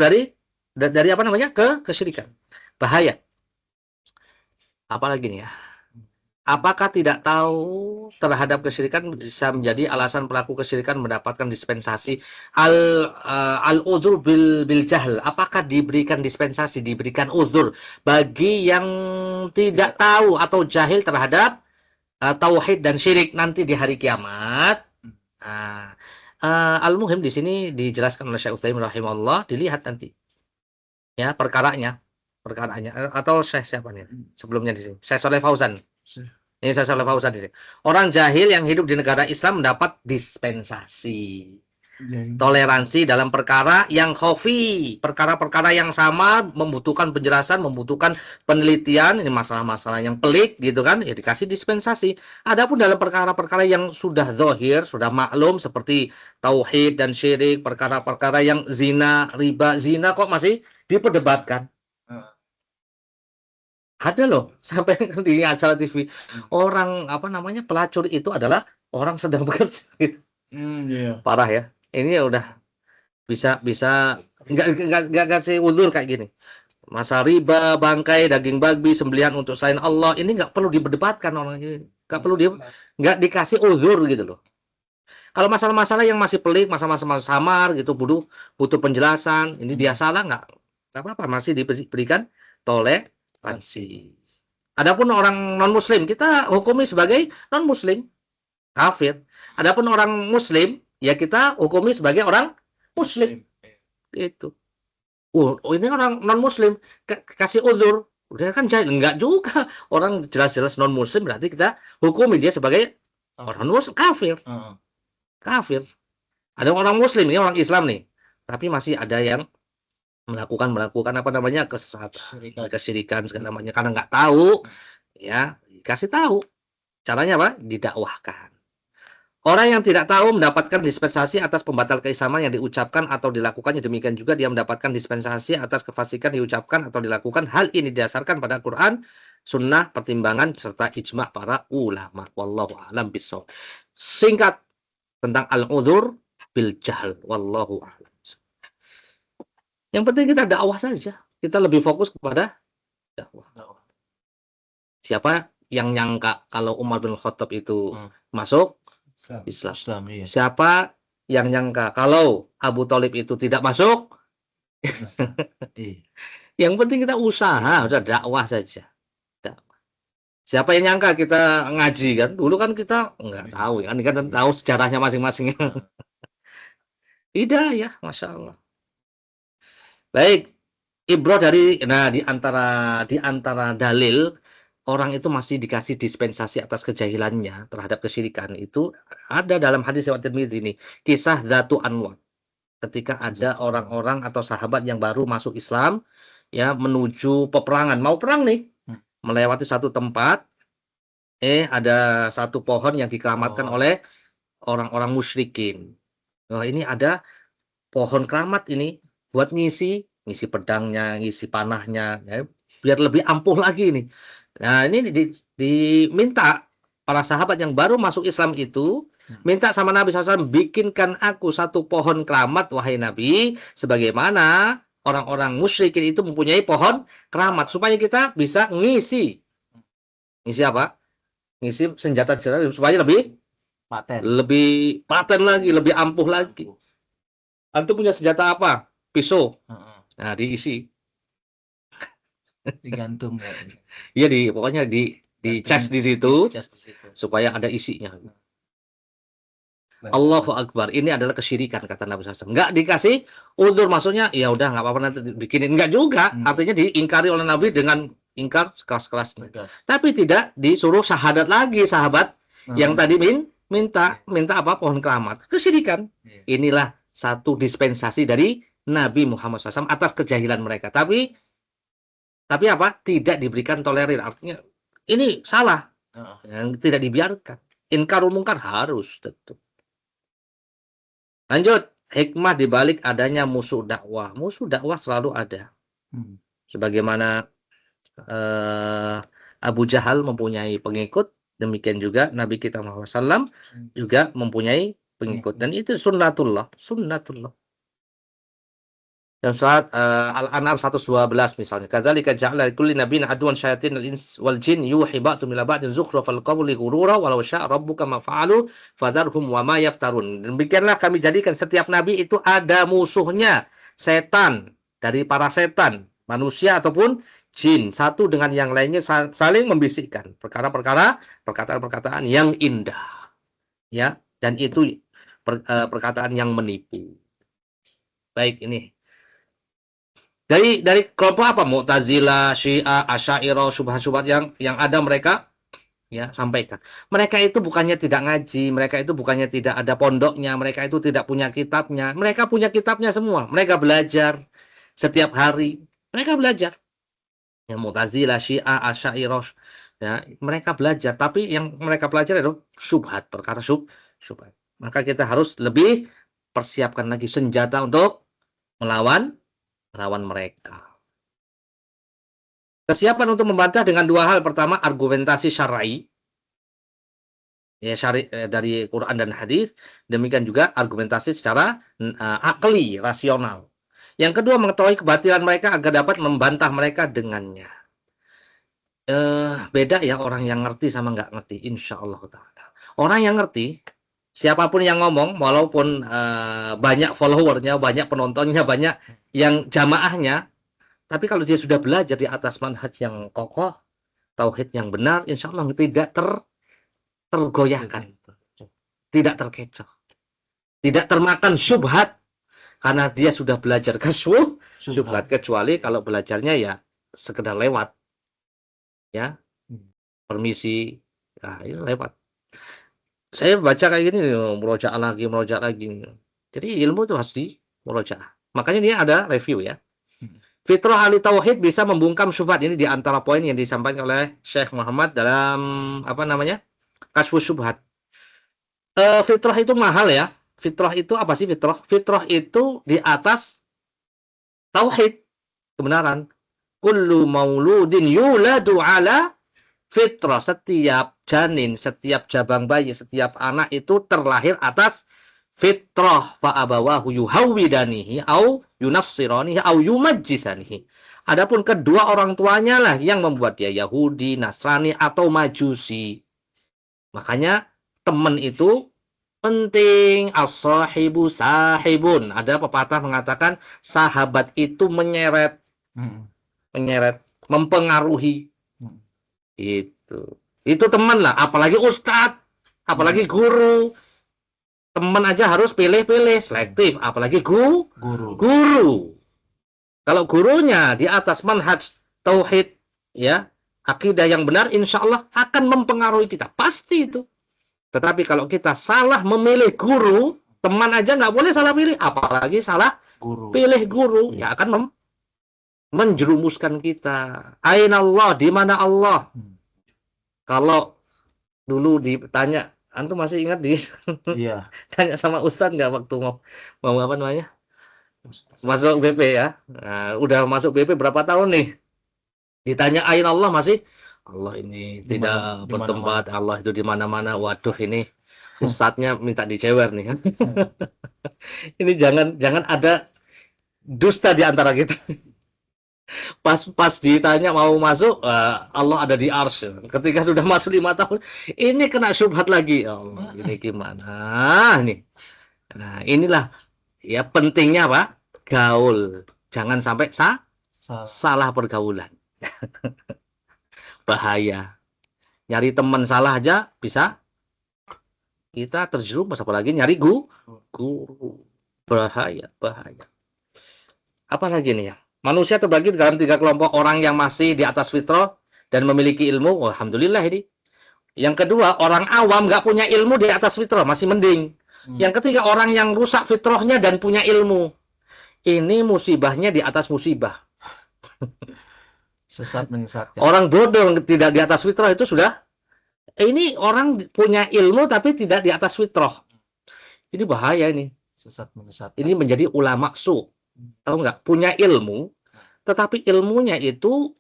dari apa namanya? Kesyirikan. Bahaya. Apalagi nih ya? Apakah tidak tahu terhadap kesyirikan bisa menjadi alasan pelaku kesyirikan mendapatkan dispensasi al-uzur bil jahl? Apakah diberikan dispensasi, diberikan uzur bagi yang tidak tahu atau jahil terhadap tauhid dan syirik nanti di hari kiamat? Al-muhim di sini dijelaskan oleh Syekh Utsaimin rahimahullah, dilihat nanti ya perkaranya atau Syekh siapa nih sebelumnya di sini, Syekh Shalih Fauzan. Ini Syekh Shalih Fauzan di sini. Orang jahil yang hidup di negara Islam mendapat dispensasi, toleransi dalam perkara yang khafi, perkara-perkara yang sama membutuhkan penjelasan, membutuhkan penelitian, ini masalah-masalah yang pelik gitu kan, ya dikasih dispensasi. Adapun dalam perkara-perkara yang sudah zahir, sudah maklum seperti tauhid dan syirik, perkara-perkara yang zina, riba, zina kok masih diperdebatkan. Ada loh sampai di acara TV orang apa namanya pelacur itu adalah orang sedang bekerja. Iya. Parah ya. Ini udah bisa nggak kasih uzur kayak gini. Masa riba, bangkai, daging babi, sembelihan untuk selain Allah ini nggak perlu diperdebatkan orang ini. Nggak dikasih uzur gitu loh. Kalau masalah-masalah yang masih pelik, masalah-masalah samar gitu butuh penjelasan. Ini dia salah nggak apa-apa, masih diberikan toleransi. Adapun orang non-muslim kita hukumi sebagai non-muslim, kafir. Adapun orang muslim ya kita hukumi sebagai orang muslim. Itu. Ini orang non-muslim kasih uzur. Udah kan jahil, enggak juga. Orang jelas-jelas non-muslim berarti kita hukumi dia sebagai orang muslim, kafir. Kafir. Ada orang muslim ini orang Islam nih, tapi masih ada yang melakukan apa namanya kesesatan, kesyirikan segala macamnya karena nggak tahu, ya kasih tahu. Caranya apa? Didakwahkan. Orang yang tidak tahu mendapatkan dispensasi atas pembatal keislaman yang diucapkan atau dilakukannya, demikian juga dia mendapatkan dispensasi atas kefasikan diucapkan atau dilakukan. Hal ini didasarkan pada Quran, sunnah, pertimbangan serta ijma' para ulama. Wallahu a'lam bishawab. Singkat tentang al-uzur bil jahl. Wallahu a'lam. Yang penting kita dakwah saja. Kita lebih fokus kepada dakwah. Siapa yang nyangka kalau Umar bin Khattab itu masuk Islam? Iya. Siapa yang nyangka kalau Abu Thalib itu tidak masuk? Yang penting kita usaha, udah dakwah saja. Dakwah. Siapa yang nyangka kita ngaji kan? Dulu kan kita nggak tahu kan, kita tahu sejarahnya masing-masing. Tidak ya, Masya Allah. Baik, ibrah di antara dalil orang itu masih dikasih dispensasi atas kejahilannya terhadap kesyirikan itu ada dalam hadis riwayat Tirmidzi ini, kisah Dzatu Anwat. Ketika ada orang-orang atau sahabat yang baru masuk Islam ya menuju peperangan, mau perang nih, melewati satu tempat ada satu pohon yang dikeramatkan Oh. oleh orang-orang musyrikin. Oh, ini ada pohon keramat ini buat ngisi pedangnya, ngisi panahnya, ya, biar lebih ampuh lagi ini. Nah, ini diminta para sahabat yang baru masuk Islam itu minta sama Nabi SAW, bikinkan aku satu pohon keramat wahai Nabi, sebagaimana orang-orang musyrikin itu mempunyai pohon keramat, supaya kita bisa ngisi apa? Ngisi senjata-senjata supaya Paten. lebih paten lagi, lebih ampuh lagi. Antum punya senjata apa? Pisau. Nah, diisi. Digantung ya. Iya, pokoknya di cas di situ Cas di situ. supaya ada isinya. Baik. Allahu Akbar. Ini adalah kesyirikan kata Nabi SAW. Enggak dikasih udzur, maksudnya ya udah nggak apa-apa nanti bikinin. Enggak juga. Artinya diingkari oleh Nabi dengan ingkar sekeras-kerasnya. Tapi tidak disuruh syahadat lagi sahabat yang tadi minta apa? Pohon keramat. Kesyirikan. Inilah satu dispensasi dari Nabi Muhammad SAW atas kejahilan mereka. Tapi apa? Tidak diberikan tolerir. Artinya ini salah. Yang tidak dibiarkan. Inkarul mungkar harus tetap. Lanjut, hikmah dibalik adanya musuh dakwah. Musuh dakwah selalu ada. Sebagaimana Abu Jahal mempunyai pengikut, demikian juga Nabi kita Muhammad SAW juga mempunyai pengikut. Dan itu sunnatullah. Dalam surat Al-An'am 112 misalnya. Kadzalika ja'ala likulli nabiyyin aduwwan syayatinal ins wal jin yuhi ba'dhum ila ba'din zukhrufal qawli ghurura walau syaa rabbuka ma fa'alu fadharhum wa ma yaftarun. Demikianlah kami jadikan setiap nabi itu ada musuhnya, setan, dari para setan, manusia ataupun jin, satu dengan yang lainnya saling membisikkan perkataan-perkataan yang indah. Ya, dan itu perkataan yang menipu. Baik, ini dari kelompok apa? Mu'tazilah, Syiah, Asy'ariyah, syubhat-syubhat yang ada mereka ya sampaikan. Mereka itu bukannya tidak ngaji, mereka itu bukannya tidak ada pondoknya, mereka itu tidak punya kitabnya. Mereka punya kitabnya semua. Mereka belajar setiap hari. Mereka belajar. Ya, Mu'tazilah, Syiah, Asy'ariyah, ya, mereka belajar, tapi yang mereka pelajari adalah syubhat, perkara syubhat. Maka kita harus lebih persiapkan lagi senjata untuk melawan mereka. Kesiapan untuk membantah dengan dua hal. Pertama, argumentasi syar'i. Ya, dari Quran dan hadis. Demikian juga argumentasi secara akli, rasional. Yang kedua, mengetahui kebatilan mereka agar dapat membantah mereka dengannya. Beda ya orang yang ngerti sama nggak ngerti, insya Allah ta'ala. Orang yang ngerti, siapapun yang ngomong, walaupun banyak followernya, banyak penontonnya, banyak yang jamaahnya, tapi kalau dia sudah belajar di atas manhaj yang kokoh, tauhid yang benar, insya Allah tidak tergoyahkan, tidak terkecoh, tidak termakan syubhat, karena dia sudah belajar kaswuh syubhat, kecuali kalau belajarnya ya sekedar lewat, ya permisi, nah ini lewat. Saya baca kayak gini, merojaah lagi. Jadi ilmu itu harus di murojaah. Makanya dia ada review ya. Fitrah ahli tauhid bisa membungkam syubhat. Ini di antara poin yang disampaikan oleh Syekh Muhammad dalam Kasyfus Syubhat. Fitrah itu mahal ya. Fitrah itu apa sih fitrah? Fitrah itu di atas tauhid, kebenaran. Kullu mauludin yuladu ala fitrah. Setiap janin, setiap jabang bayi, setiap anak itu terlahir atas fitrah. Fa abawahu yuhawwidanihi au yunassiranihi au yumajjisanihi. Adapun kedua orang tuanya lah yang membuat dia Yahudi, Nasrani atau Majusi. Makanya teman itu penting. As-sahibu sahibun. Ada pepatah mengatakan sahabat itu menyeret, mempengaruhi. Itu teman lah, apalagi ustadz, apalagi guru. Teman aja harus pilih-pilih, selektif, apalagi guru. Kalau gurunya di atas manhaj tauhid, ya, akidah yang benar, insya Allah akan mempengaruhi kita, pasti itu. Tetapi kalau kita salah memilih guru, teman aja nggak boleh salah pilih, apalagi salah pilih guru, ya akan menjerumuskan kita. Aina Allah, di mana Allah? Kalau dulu ditanya, antum masih ingat Iya. tanya sama Ustadz nggak waktu mau apa namanya masuk BP ya? Nah, udah masuk BP berapa tahun nih? Ditanya ain Allah masih Allah ini Di mana tidak di mana-mana. bertempat, Allah itu di mana-mana. Waduh ini Ustadznya minta dicewer nih kan. Ini jangan ada dusta di antara kita. Pas ditanya mau masuk, Allah ada di arsy. Ketika sudah masuk 5 tahun, ini kena syubhat lagi. Ya Allah, ini gimana nih? Nah, inilah ya pentingnya Pak, gaul. Jangan sampai Salah. salah pergaulan. Bahaya. Nyari teman salah aja bisa kita terjerumus, apalagi nyari guru. Bahaya, bahaya. Apalagi nih ya? Manusia terbagi dalam 3 kelompok, orang yang masih di atas fitrah dan memiliki ilmu. Oh, alhamdulillah ini. Yang kedua, orang awam nggak punya ilmu di atas fitrah, masih mending. Yang ketiga, orang yang rusak fitrahnya dan punya ilmu. Ini musibahnya di atas musibah. Sesat menyesatkan. Orang bodoh yang tidak di atas fitrah itu sudah. Ini orang punya ilmu tapi tidak di atas fitrah. Ini bahaya ini. Sesat menyesatkan. Ini menjadi ulama su. Tahu nggak? Punya ilmu, tetapi ilmunya itu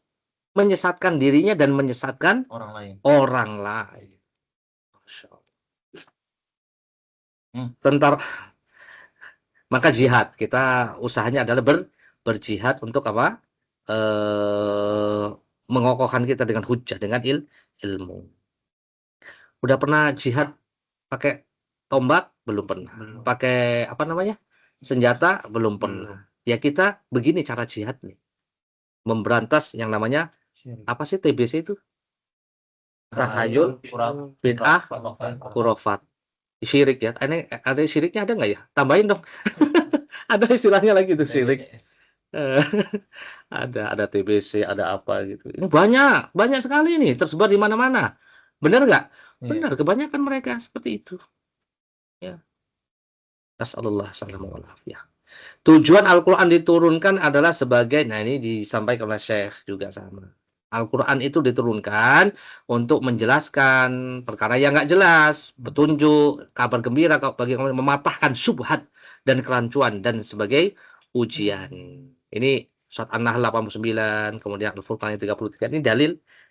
menyesatkan dirinya dan menyesatkan Orang lain. orang lain. Masya Allah. Tentara. Maka jihad, kita usahanya adalah berjihad untuk apa? Mengokohkan kita dengan hujah, dengan ilmu. Udah pernah jihad pakai tombak? Belum pernah. Belum. Pakai apa namanya? Senjata? Belum pernah. Ya kita begini cara jihad nih. Memberantas yang namanya apa sih TBC itu? Tahayul, bid'ah, khurafat. Syirik ya. Ini ada syiriknya ada nggak ya? Tambahin dong. Ada istilahnya lagi tuh syirik. Ada TBC, ada apa gitu. Ini banyak sekali nih tersebar di mana-mana. Benar nggak? Benar, kebanyakan mereka seperti itu. Ya. Nasallallahu alaihi wasallam. Tujuan Al-Quran diturunkan adalah sebagai, nah ini disampaikan oleh Syekh juga sama. Al-Quran itu diturunkan untuk menjelaskan perkara yang nggak jelas, petunjuk, kabar gembira bagi orang mematahkan syubhat dan kerancuan dan sebagai ujian. Ini surat An-Nahl 89, kemudian Al-Furqan 33. Ini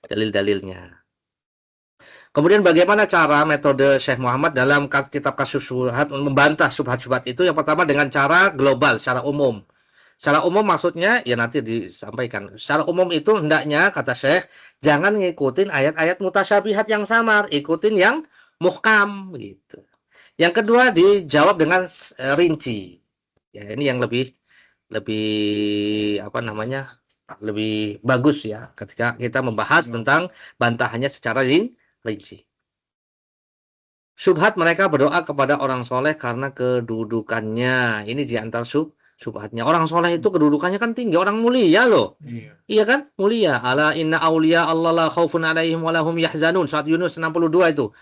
dalil-dalilnya. Kemudian bagaimana cara metode Syekh Muhammad dalam kitab Kasyuf Syubhat membantah syubhat-syubhat itu? Yang pertama dengan cara global, secara umum. Secara umum maksudnya ya nanti disampaikan. Secara umum itu hendaknya kata Syekh jangan ngikutin ayat-ayat mutasyabihat yang samar, ikutin yang muhkam gitu. Yang kedua dijawab dengan rinci. Ya ini yang lebih apa namanya? Lebih bagus ya ketika kita membahas tentang bantahannya secara rinci. Syubhat mereka berdoa kepada orang soleh karena kedudukannya. Ini di antara syubhatnya. Orang soleh itu kedudukannya kan tinggi, orang mulia loh. Iya kan? Mulia. Ala inna awliya Allah la khaufun alaihim wa lahum yahzanun. Surat Yunus 62 itu.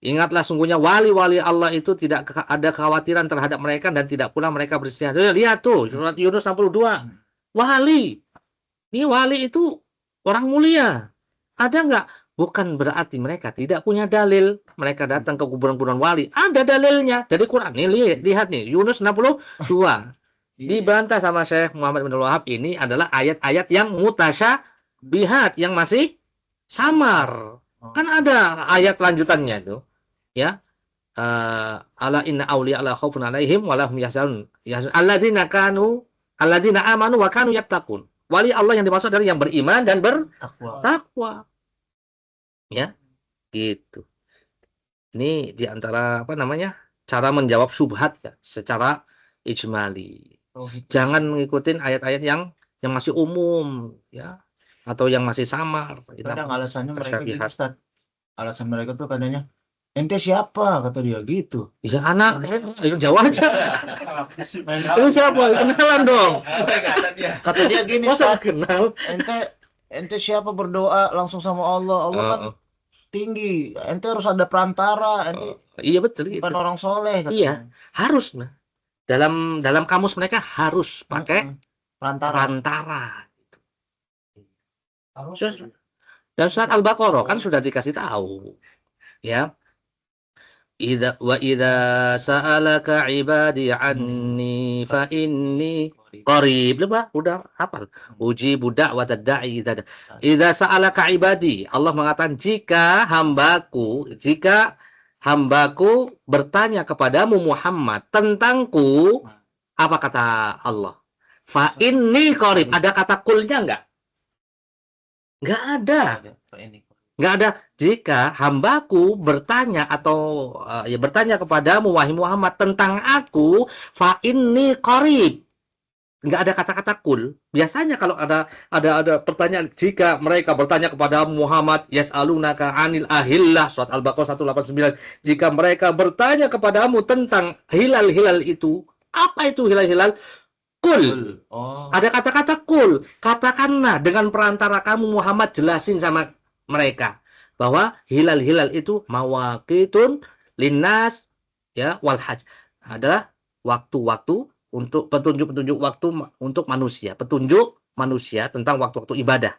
Ingatlah sungguhnya wali-wali Allah itu tidak ada kekhawatiran terhadap mereka dan tidak pula mereka bersedih. Lihat tuh, surat Yunus 62. Wali. Ini wali itu orang mulia. Ada nggak? Bukan berarti mereka tidak punya dalil. Mereka datang ke kuburan-kuburan wali. Ada dalilnya dari Quran. Nih lihat nih, Yunus 62. Dibantah sama Syekh Muhammad bin Wahab, ini adalah ayat-ayat yang mutasyabihat, yang masih samar. Kan ada ayat lanjutannya itu. Ya. Ala inna awliya la khaufun alaihim wa lahum yahzanun. Alladzina amanu wa kanu yattaqun. Wali Allah yang dimaksud adalah yang beriman dan bertakwa. Ya, gitu. Ini diantara apa namanya cara menjawab syubhat ya, secara ijmali. Jangan ngikutin ayat-ayat yang masih umum ya, atau yang masih samar. Kadang alasannya mereka gitu, Ustaz. Alasan mereka tuh katanya, ente siapa? Kata dia gitu. Ya anak, jawab aja. Ini siapa? Kenalan dong. Kata dia gini, Masa Ustaz, kenal? ente siapa berdoa langsung sama Allah? Allah kan tinggi. Ente harus ada perantara. Ente iya betul. bukan orang soleh. Katanya. Iya, harus. Nah. Dalam kamus mereka harus pakai perantara. Dan surat Al-Baqarah kan sudah dikasih tahu. Ya, idza sa'alaka ibadi anni fa inni qarib. Udah hafal. Ujibu da'watad da'i idza sa'alaka ibadi. Allah mengatakan jika hambaku bertanya kepadamu Muhammad tentangku, apa kata Allah? Fa inni qarib. Ada kata kulnya enggak? Enggak ada. Nggak ada. Jika hambaku bertanya atau bertanya kepadamu wahai Muhammad tentang aku, fa inni qarib. Nggak ada kata-kata kul. Biasanya kalau ada pertanyaan, jika mereka bertanya kepada Muhammad, yas'alunaka 'anil ahillah, surat Al-Baqarah 189. Jika mereka bertanya kepadamu tentang hilal-hilal itu, apa itu hilal-hilal? Kul. Oh. Ada kata-kata kul. Katakanlah dengan perantara kamu Muhammad, jelasin sama mereka bahwa hilal-hilal itu mawaqitun linnas ya wal hajj, adalah waktu-waktu untuk petunjuk-petunjuk waktu untuk manusia, petunjuk manusia tentang waktu-waktu ibadah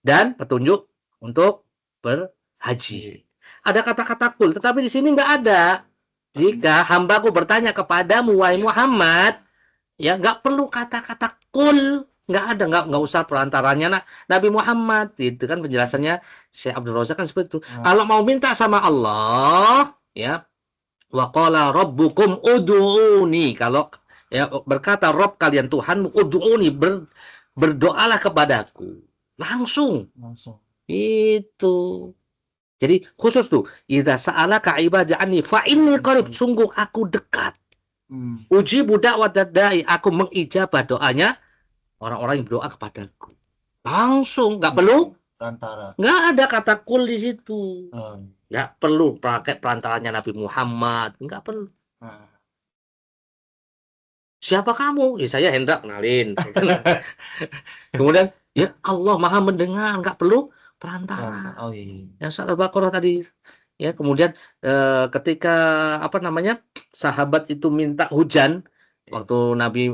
dan petunjuk untuk berhaji. Ada kata-kata kul, tetapi di sini nggak ada. Jika hambaku bertanya kepadamu wahai Muhammad, ya nggak perlu kata-kata kul. Nggak ada, nggak usah perantaranya Nabi Muhammad. Itu kan penjelasannya Syekh Abdul Razak kan seperti itu. Kalau mau minta sama Allah, ya, wa qala rabbukum ud'uni. Kalau ya berkata Rob kalian Tuhanmu, ud'uni, berdoalah kepadaku. Langsung. Itu. Jadi khusus tuh, idza sa'alaka ibadi anni fa inni qarib, sungguh aku dekat. Ujibu da'watad da'i, aku mengijabah doanya orang-orang yang berdoa kepadaku. Langsung, nggak perlu perantara. Nggak ada kata kul di situ. Nggak perlu pakai perantaranya Nabi Muhammad. Nggak perlu. Siapa kamu? Ya, saya Hendra, kenalin. Kemudian, ya Allah Maha mendengar. Nggak perlu perantara. Oh iya. Yang surat Al-Baqarah tadi. Ya, kemudian ketika sahabat itu minta hujan, waktu Nabi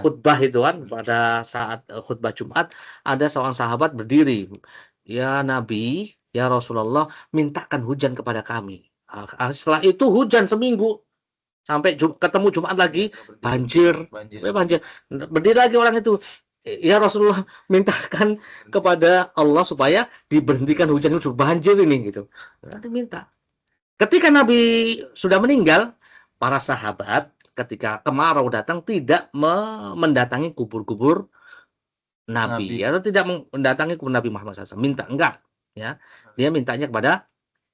khutbah itu kan, pada saat khutbah Jumat, ada seorang sahabat berdiri, ya Nabi, ya Rasulullah, mintakan hujan kepada kami. Setelah itu hujan seminggu sampai ketemu Jumat lagi, banjir. Berdiri lagi orang itu, ya Rasulullah, mintakan kepada Allah supaya diberhentikan hujan itu, banjir ini gitu. Nanti minta. Ketika Nabi sudah meninggal, para sahabat ketika kemarau datang tidak mendatangi kubur-kubur Nabi, atau tidak mendatangi kubur Nabi Muhammad SAW. Minta enggak, ya. Dia mintanya kepada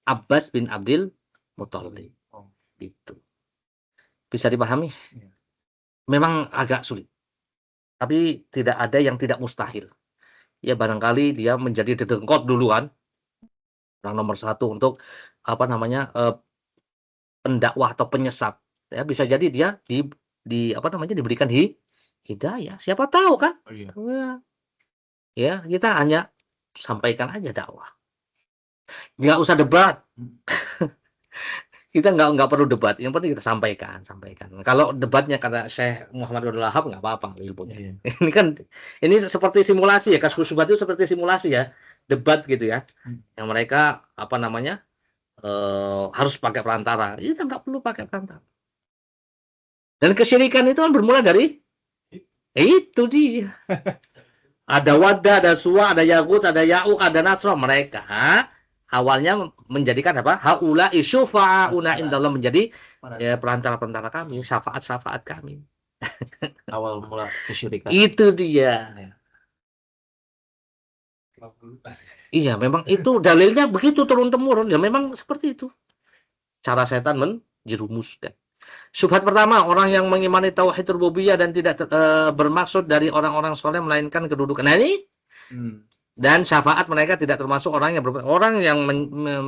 Abbas bin Abdul Muthalib. Gitu. Bisa dipahami? Memang agak sulit. Tapi tidak ada yang tidak mustahil. Ya barangkali dia menjadi dedengkot duluan. Orang nomor satu untuk pendakwah atau penyesat. Ya, bisa jadi dia diberikan hidayah. Siapa tahu kan? Oh, iya. Ya, kita hanya sampaikan aja dakwah. Nggak usah debat. Kita nggak perlu debat. Yang penting kita sampaikan. Kalau debatnya kata Syekh Muhammad Abdul Wahab, nggak apa-apa ilmunya. Iya. Ini seperti simulasi ya. Kasus itu seperti simulasi ya. Debat gitu ya. Yang mereka harus pakai perantara. Kita nggak perlu pakai perantara. Dan kesyirikan itu kan bermula dari itu dia. Ada Waddah, ada Suwa, ada Yaghut, ada Ya'uq, ada Nasra. Mereka awalnya menjadikan apa? Haula isyufa'una indallah, menjadi perantara-perantara kami, syafaat-syafaat kami. Awal mula kesyirikan. Itu dia. Iya, memang itu dalilnya begitu turun-temurun. Ya memang seperti itu. Cara setan menjerumuskan. Syubhat pertama, orang yang mengimani tauhid rububiyah dan tidak bermaksud dari orang-orang soleh melainkan kedudukan. Nah ini dan syafaat mereka tidak termasuk orang yang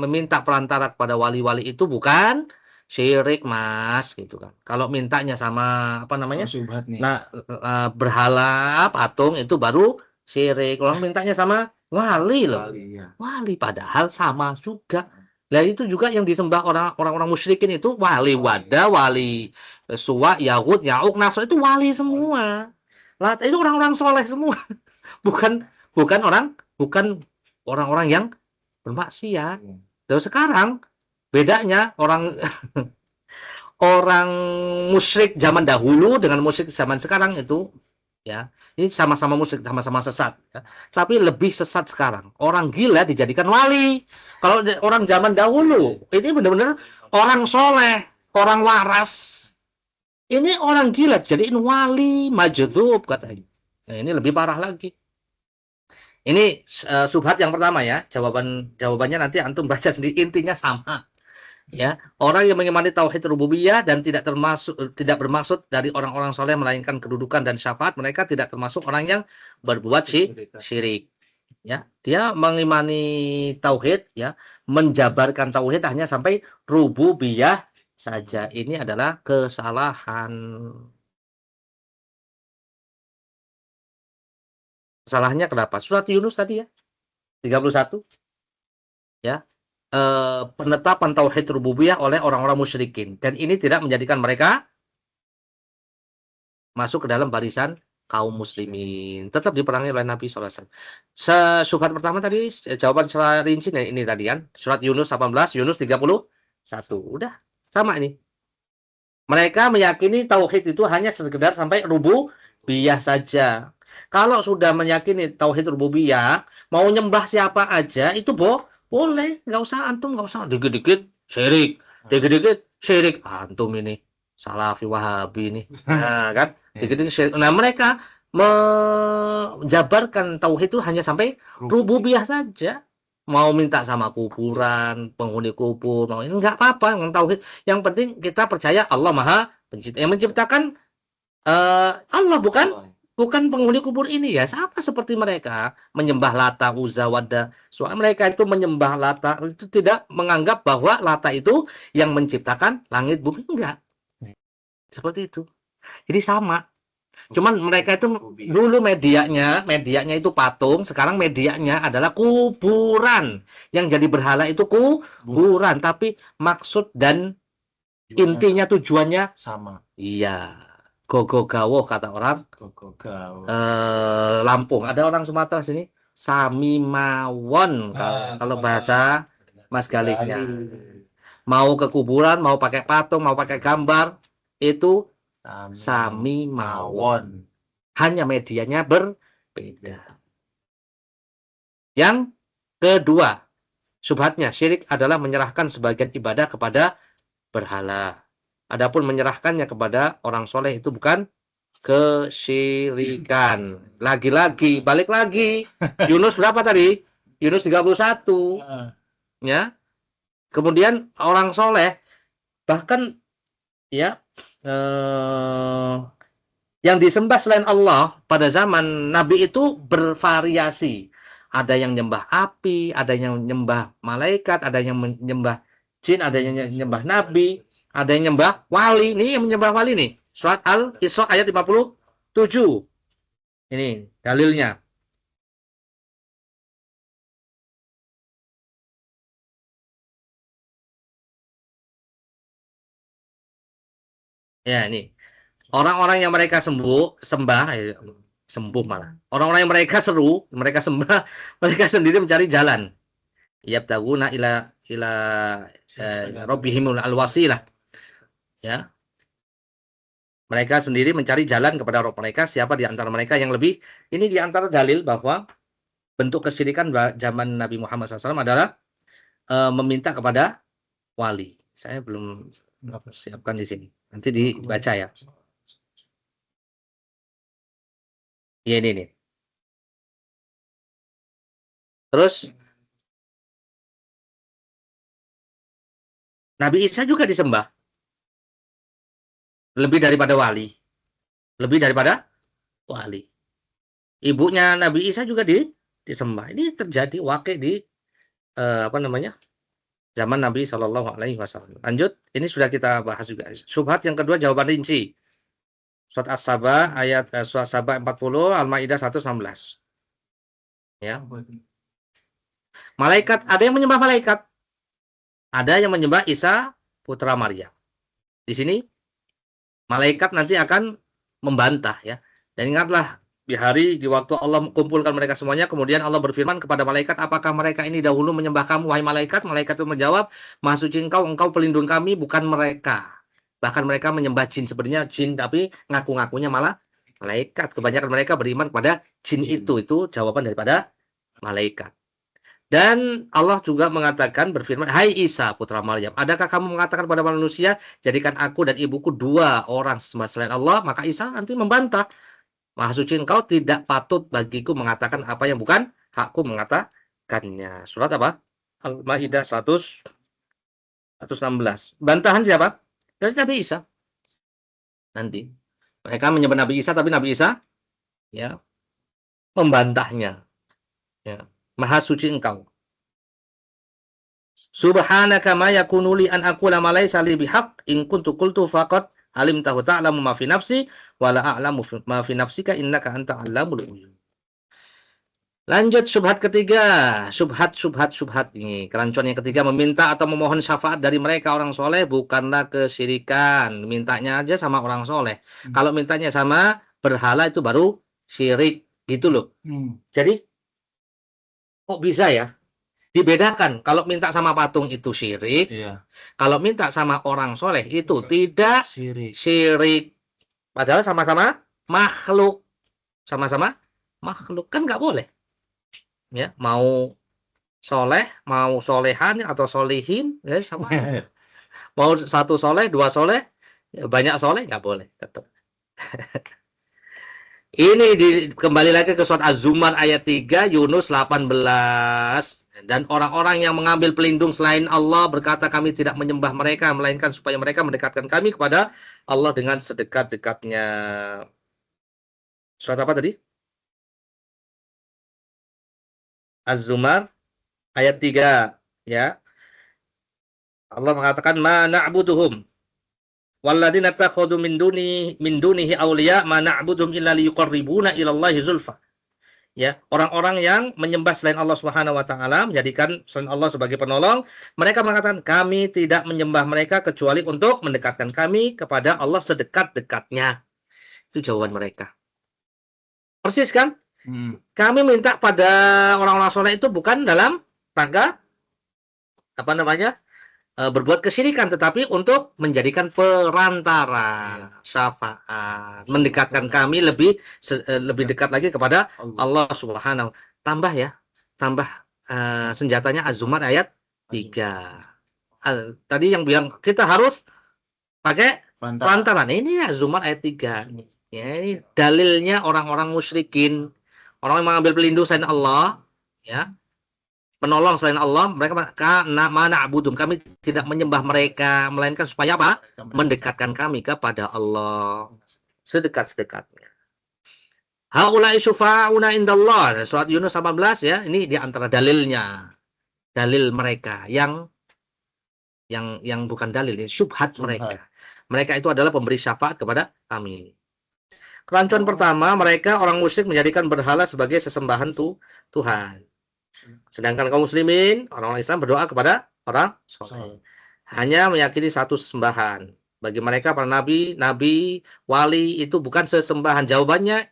meminta perantara kepada wali-wali itu bukan syirik, Mas, gitu kan. Kalau mintanya sama syubhat nih. Berhala, patung, itu baru syirik. Orang mintanya sama wali loh. Wali padahal sama juga. Nah itu juga yang disembah orang-orang musyrikin itu wali Waddah, wali Suwa, Yaghut, Ya'uq, Nasr, itu wali semua. Itu orang-orang soleh semua. Bukan orang-orang yang bermaksiat. Terus sekarang bedanya orang orang musyrik zaman dahulu dengan musyrik zaman sekarang itu, ya, ini sama-sama musyrik, sama-sama sesat, ya. Tapi lebih sesat sekarang. Orang gila dijadikan wali. Kalau orang zaman dahulu ini benar-benar orang soleh, orang waras. Ini orang gila jadiin wali majdhub katanya. Nah, ini lebih parah lagi. Ini subhat yang pertama ya. Jawabannya nanti antum baca sendiri, intinya sama. Ya, orang yang mengimani tauhid rububiyah dan tidak bermaksud dari orang-orang soleh melainkan kedudukan dan syafaat, mereka tidak termasuk orang yang berbuat syirik. Ya, dia mengimani tauhid, ya, menjabarkan tauhid hanya sampai rububiyah saja. Ini adalah kesalahan. Salahnya kenapa? Surat Yunus tadi ya, 31, ya. Penetapan tauhid rububiyah oleh orang-orang musyrikin, dan ini tidak menjadikan mereka masuk ke dalam barisan kaum muslimin, tetap diperangi oleh Nabi SAW. Subhat pertama tadi jawaban secara rinci ini tadi kan, surat Yunus 18, Yunus 31, udah sama ini. Mereka meyakini tauhid itu hanya sekedar sampai rububiyah saja. Kalau sudah meyakini tauhid rububiyah, mau nyembah siapa aja itu boleh, nggak usah antum, nggak usah dikit-dikit syirik, dikit-dikit syirik, antum ini salafi wahabi ini, nah, kan, dikit-dikit syirik. Nah, mereka menjabarkan tauhid itu hanya sampai rububiyah saja. Mau minta sama kuburan, penghuni kubur, mau ini nggak apa-apa, tauhid. Yang penting kita percaya Allah Maha Pencipta, yang menciptakan Allah, bukan penghuni kubur ini, ya. Sama seperti mereka menyembah Lata, Uzza, Wadda. Soal mereka itu menyembah Lata itu tidak menganggap bahwa Lata itu yang menciptakan langit bumi, enggak. Seperti itu. Jadi sama. Cuman mereka itu dulu medianya itu patung, sekarang medianya adalah kuburan. Yang jadi berhala itu kuburan, tapi maksud dan intinya tujuannya sama. Iya. Gogo gawoh kata orang Lampung. Ada orang Sumatera sini sami mawon kalau bahasa Mas Galiknya. Mau ke kuburan, mau pakai patung, mau pakai gambar, itu sami mawon. Hanya medianya berbeda. Yang kedua, subhatnya, syirik adalah menyerahkan sebagian ibadah kepada berhala. Adapun menyerahkannya kepada orang soleh itu bukan kesyirikan. Lagi-lagi, balik lagi. Yunus berapa tadi? Yunus 31. Ya. Kemudian orang soleh, bahkan ya, yang disembah selain Allah pada zaman Nabi itu bervariasi. Ada yang nyembah api, ada yang nyembah malaikat, ada yang menyembah jin, ada yang nyembah nabi, ada yang nyembah wali. Ini yang menyembah wali nih. Surat Al-Isra ayat 57. Ini dalilnya. Ya, ini. Orang-orang yang mereka sembah, sembuh malah. Orang-orang yang mereka seru, mereka sembah, mereka sendiri mencari jalan. Yabtaguna ila rabbihimul alwasilah. Ya. Mereka sendiri mencari jalan kepada Rabb mereka, siapa di antara mereka yang lebih. Ini di antara dalil bahwa bentuk kesyirikan zaman Nabi Muhammad SAW adalah meminta kepada wali. Saya belum siapkan di sini. Nanti dibaca ya. Ya, ini. Terus Nabi Isa juga disembah. Lebih daripada wali. Lebih daripada wali. Ibunya Nabi Isa juga disembah. Ini terjadi wakil di zaman Nabi SAW. Lanjut, ini sudah kita bahas juga. Subhat yang kedua, jawaban rinci. Surat As-Saba ayat Surat Saba 40, Al-Maidah 116. Ya. Malaikat, ada yang menyembah malaikat. Ada yang menyembah Isa putra Maryam. Di sini malaikat nanti akan membantah, ya. Dan ingatlah di hari di waktu Allah kumpulkan mereka semuanya, kemudian Allah berfirman kepada malaikat, apakah mereka ini dahulu menyembah kamu wahai malaikat? Malaikat itu menjawab, Maha suci engkau pelindung kami, bukan mereka. Bahkan mereka menyembah jin, sebenarnya jin tapi ngaku-ngakunya malah malaikat. Kebanyakan mereka beriman kepada jin itu jawaban daripada malaikat. Dan Allah juga mengatakan, berfirman, hai Isa putra Maryam, adakah kamu mengatakan pada manusia, jadikan aku dan ibuku 2 orang selain Allah? Maka Isa nanti membantah, Maha suci engkau, tidak patut bagiku mengatakan apa yang bukan hakku mengatakannya. Surat apa? Al-Maidah 116. Bantahan siapa? Dari Nabi Isa. Nanti mereka menyembah Nabi Isa, tapi Nabi Isa ya membantahnya. Ya. Maha suci engkau. Subhanaka ma yakunu li an aqula ma laysa li bihaq in kuntu qultu faqad alim tahu ta'lamu ma fi nafsi wa la a'lamu ma fi nafsika innaka anta 'allamul ghuyub. Lanjut syubhat ketiga, syubhat ini. Kerancuan yang ketiga, meminta atau memohon syafaat dari mereka orang soleh bukanlah kesyirikan. Mintanya aja sama orang soleh. Kalau mintanya sama berhala itu baru syirik, gitu loh. Jadi kok bisa ya? Dibedakan, kalau minta sama patung itu syirik, kalau minta sama orang soleh itu tidak syirik. Padahal sama-sama makhluk, kan nggak boleh. Ya, mau soleh, mau solehan atau solihin, ya sama. Mau 1 soleh, 2 soleh, banyak soleh nggak boleh. Tetap. Ini kembali lagi ke surat Az-Zumar ayat 3, Yunus 18. Dan orang-orang yang mengambil pelindung selain Allah berkata, kami tidak menyembah mereka, melainkan supaya mereka mendekatkan kami kepada Allah dengan sedekat-dekatnya. Surat apa tadi? Az-Zumar ayat 3. Ya. Allah mengatakan, ma na'buduhum walladzina takhadhu min dunihi awliya ma na'buduhum illa liyuqarribuna ilallahi zulfa. Ya, orang-orang yang menyembah selain Allah Subhanahu wa taala, menjadikan selain Allah sebagai penolong, mereka mengatakan kami tidak menyembah mereka kecuali untuk mendekatkan kami kepada Allah sedekat-dekatnya. Itu jawaban mereka. Persis kan? Kami minta pada orang-orang soleh itu bukan dalam rangka berbuat kesyirikan, tetapi untuk menjadikan perantara, syafaat, mendekatkan kami lebih dekat lagi kepada Allah Subhanahu. Tambah senjatanya Az-Zumar ayat 3. Tadi yang bilang kita harus pakai perantaran. Ini Az-Zumar ayat 3. Ya, ini dalilnya orang-orang musyrikin, orang yang mengambil pelindung selain Allah, ya. Penolong selain Allah, mereka mana abudum, kami tidak menyembah mereka, melainkan supaya apa? Mendekatkan kami kepada Allah sedekat-dekatnya. Haula'i syufa'una indallah, surat Yunus 18 ya. Ini di antara dalilnya. Dalil mereka yang bukan dalil, syubhat mereka. Mereka itu adalah pemberi syafaat kepada kami. Kerancuan pertama, mereka orang musyrik menjadikan berhala sebagai sesembahan Tuhan. Sedangkan kaum muslimin, orang-orang Islam berdoa kepada orang soleh. Hanya meyakini satu sesembahan. Bagi mereka para nabi, wali itu bukan sesembahan. Jawabannya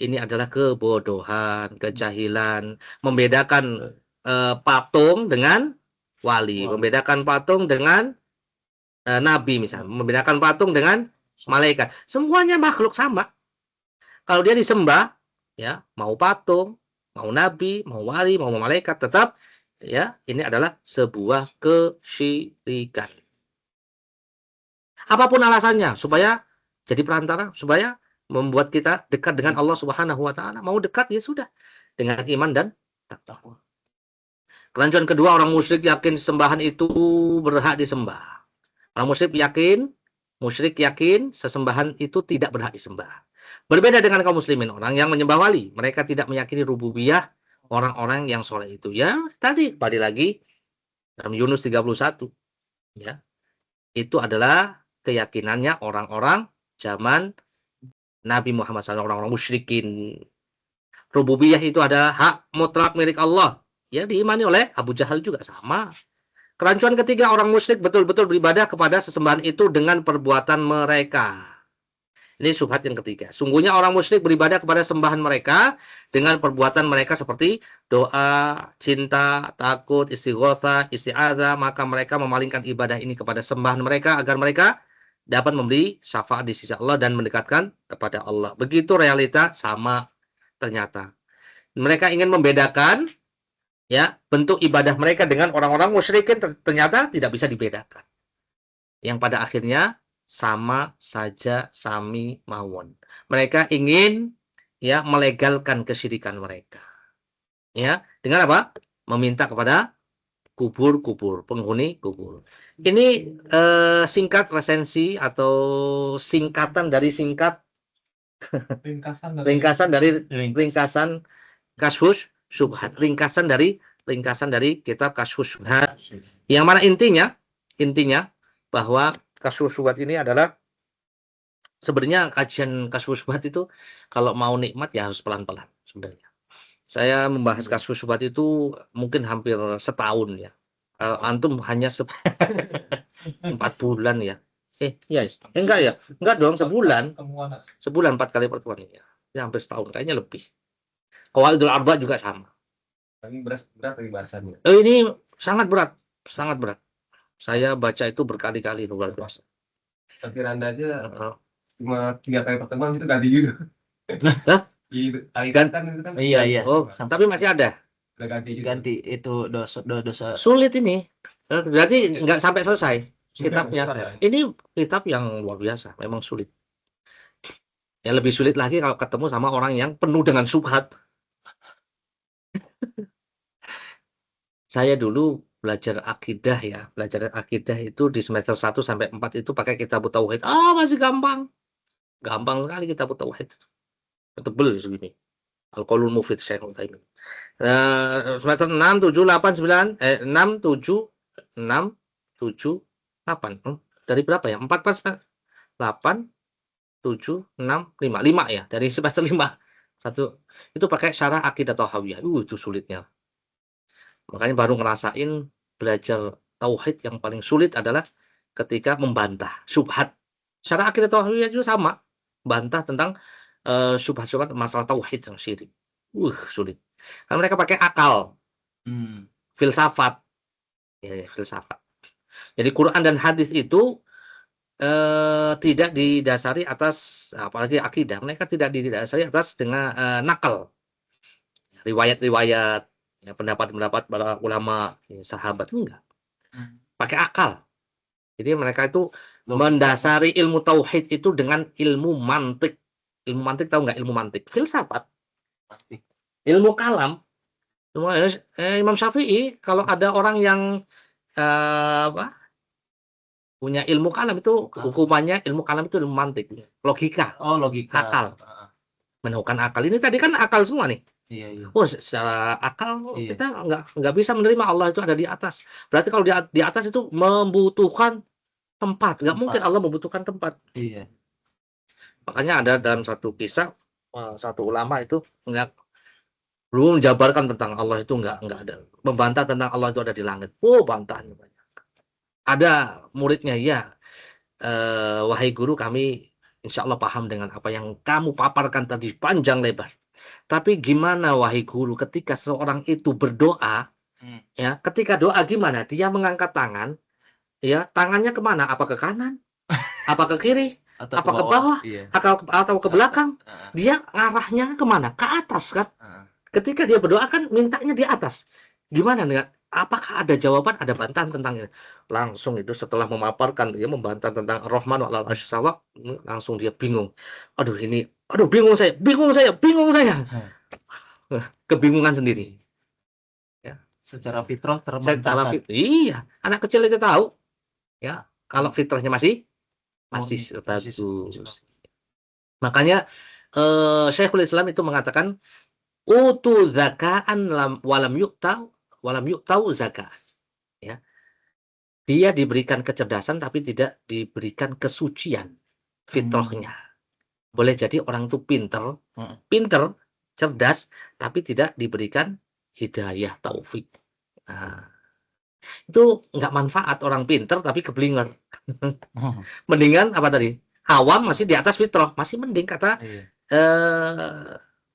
ini adalah kebodohan, kejahilan, membedakan patung dengan wali, membedakan patung dengan nabi misalnya, membedakan patung dengan malaikat. Semuanya makhluk sama. Kalau dia disembah, ya mau patung, mau nabi, mau wali, mau malaikat, tetap ya ini adalah sebuah kesyirikan. Apapun alasannya, supaya jadi perantara, supaya membuat kita dekat dengan Allah Subhanahu wa taala. Mau dekat ya sudah dengan iman dan takwa. Kelanjutan kedua, orang musyrik yakin sembahan itu berhak disembah. Orang musyrik yakin sesembahan itu tidak berhak disembah. Berbeda dengan kaum muslimin, orang yang menyembah wali, mereka tidak meyakini rububiyah orang-orang yang soleh itu. Ya, tadi balik lagi dalam Yunus 31. Ya. Itu adalah keyakinannya orang-orang zaman Nabi Muhammad SAW, orang-orang musyrikin. Rububiyah itu adalah hak mutlak milik Allah. Ya, diimani oleh Abu Jahal juga sama. Kerancuan ketiga, orang musyrik betul-betul beribadah kepada sesembahan itu dengan perbuatan mereka. Ini syubhat yang ketiga. Sungguhnya orang musyrik beribadah kepada sembahan mereka dengan perbuatan mereka seperti doa, cinta, takut, istighotsah, isti'adzah, maka mereka memalingkan ibadah ini kepada sembahan mereka agar mereka dapat memberi syafaat di sisi Allah dan mendekatkan kepada Allah. Begitu realita sama ternyata. Mereka ingin membedakan ya bentuk ibadah mereka dengan orang-orang musyrikin, ternyata tidak bisa dibedakan. Yang pada akhirnya sama saja sami mawon. Mereka ingin ya melegalkan kesyirikan mereka. Ya, dengan apa? Meminta kepada kubur-kubur, penghuni kubur. Ini singkat resensi atau singkatan dari singkat ringkasan dari ringkasan Kasyfus Syubhat. Ringkasan dari kitab Kasyfus Syubhat. Yang mana intinya bahwa Kasyfus Syubhat ini adalah sebenarnya kajian Kasyfus Syubhat itu kalau mau nikmat ya harus pelan-pelan sebenarnya. Saya membahas Kasyfus Syubhat itu mungkin hampir setahun ya. Antum hanya 4 bulan ya. Enggak ya? Enggak dong, sebulan. Sebulan 4 kali pertemuan ya. Ya hampir setahun, kayaknya lebih. Qawaidul Arba juga sama. Tapi berat lagi bahasannya. Ini sangat berat, sangat berat. Saya baca itu berkali-kali luar biasa. Tapi Anda aja cuma 3 kali pertemuan itu ganti juga. Hah? Kan itu kan. Iya. Oh, tapi masih ada. Udah ganti juga. Ganti itu dosa. Sulit ini. Berarti nggak sampai selesai kitabnya. Besar ya. Ini kitab yang luar biasa, memang sulit. Ya lebih sulit lagi kalau ketemu sama orang yang penuh dengan syubhat. Saya dulu belajar akidah ya. Belajar akidah itu di semester 1 sampai 4 itu pakai kitab tauhid. Masih gampang. Gampang sekali kitab tauhid. Tebel segini. Al-Qaulul Mufid Syekhul Utsaimin. Semester 6, 7, 8, 9, 6, 7, 6, 7, 8. Dari berapa ya? 4, 8, 7, 6, 5. 5 ya, dari semester 5. Satu. Itu pakai syarah Aqidah Thahawiyah. Itu sulitnya. Makanya baru ngerasain belajar tauhid yang paling sulit adalah ketika membantah syubhat. Syarah Aqidah Thahawiyah juga sama. Bantah tentang syubhat-syubhat masalah tauhid yang syirik. Sulit. Karena mereka pakai akal, filsafat, filsafat. Jadi Quran dan hadis itu tidak didasari atas, apalagi akidah, mereka tidak didasari atas dengan nakal, riwayat-riwayat, ya, pendapat-pendapat para ulama, sahabat, enggak, pakai akal. Jadi mereka itu mendasari ilmu tauhid itu dengan ilmu mantik. Ilmu mantik tahu nggak? Ilmu mantik, filsafat. Ilmu kalam, Imam Syafi'i kalau ada orang yang punya ilmu kalam itu hukumannya ilmu kalam itu ilmu mantik, logika, akal, menemukan akal. Ini tadi kan akal semua nih. Iya. Secara akal kita nggak bisa menerima Allah itu ada di atas. Berarti kalau di atas itu membutuhkan tempat, nggak mungkin Allah membutuhkan tempat. Iya. Makanya ada dalam satu kisah satu ulama itu belum menjabarkan tentang Allah itu nggak ada, membantah tentang Allah itu ada di langit. Bantahannya banyak. Ada muridnya, ya wahai guru, kami insya Allah paham dengan apa yang kamu paparkan tadi panjang lebar. Tapi gimana wahai guru ketika seorang itu berdoa, ya ketika doa gimana? Dia mengangkat tangan, ya tangannya kemana? Apa ke kanan? Apa ke kiri? Apa ke bawah? Atau ke belakang? Dia ngarahnya kemana? Ke atas kan? Ketika dia berdoa kan mintanya di atas. Gimana dengan apakah ada jawaban, ada bantahan tentang ini? Langsung itu setelah memaparkan, dia membantah tentang Ar-Rahman wa 'alal 'arsy istawa, langsung dia bingung. Bingung saya. Kebingungan sendiri. Ya. Secara fitrah terbantahkan. Iya, anak kecil itu tahu. Ya, kalau fitrahnya masih bagus. Makanya Syekhul Islam itu mengatakan utu zakaan walam yu'tau zakat. Ya. Dia diberikan kecerdasan tapi tidak diberikan kesucian fitrahnya. Boleh jadi orang itu pinter, cerdas, tapi tidak diberikan hidayah taufik. Nah, itu nggak manfaat orang pinter tapi keblinger. Mendingan apa tadi? awam masih di atas fitrah, masih mending kata Iya.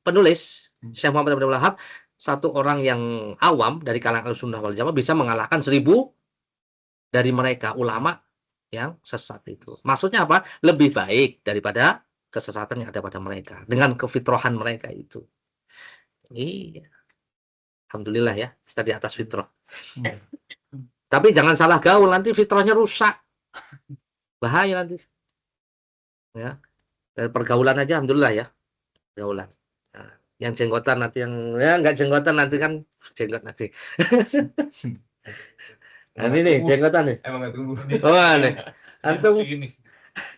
penulis Syekh Muhammad bin Abdul Wahab, satu orang yang awam dari kalangan Ahlussunnah wal Jamaah bisa mengalahkan 1000 dari mereka ulama yang sesat itu. Maksudnya apa? Lebih baik daripada kesesatan yang ada pada mereka dengan kefitrahan mereka itu. Iya, alhamdulillah ya, kita di atas fitrah. Tapi jangan salah gaul, nanti fitrahnya rusak. Bahaya nanti. Ya. Dari pergaulan aja alhamdulillah ya. Pergaulan. Nah, yang jenggotan nanti yang ya nggak jenggotan nanti kan jenggot nanti. Nanti nih jenggotan nih. Emang nggak tumbuh. Oh, nih. Antum Segini.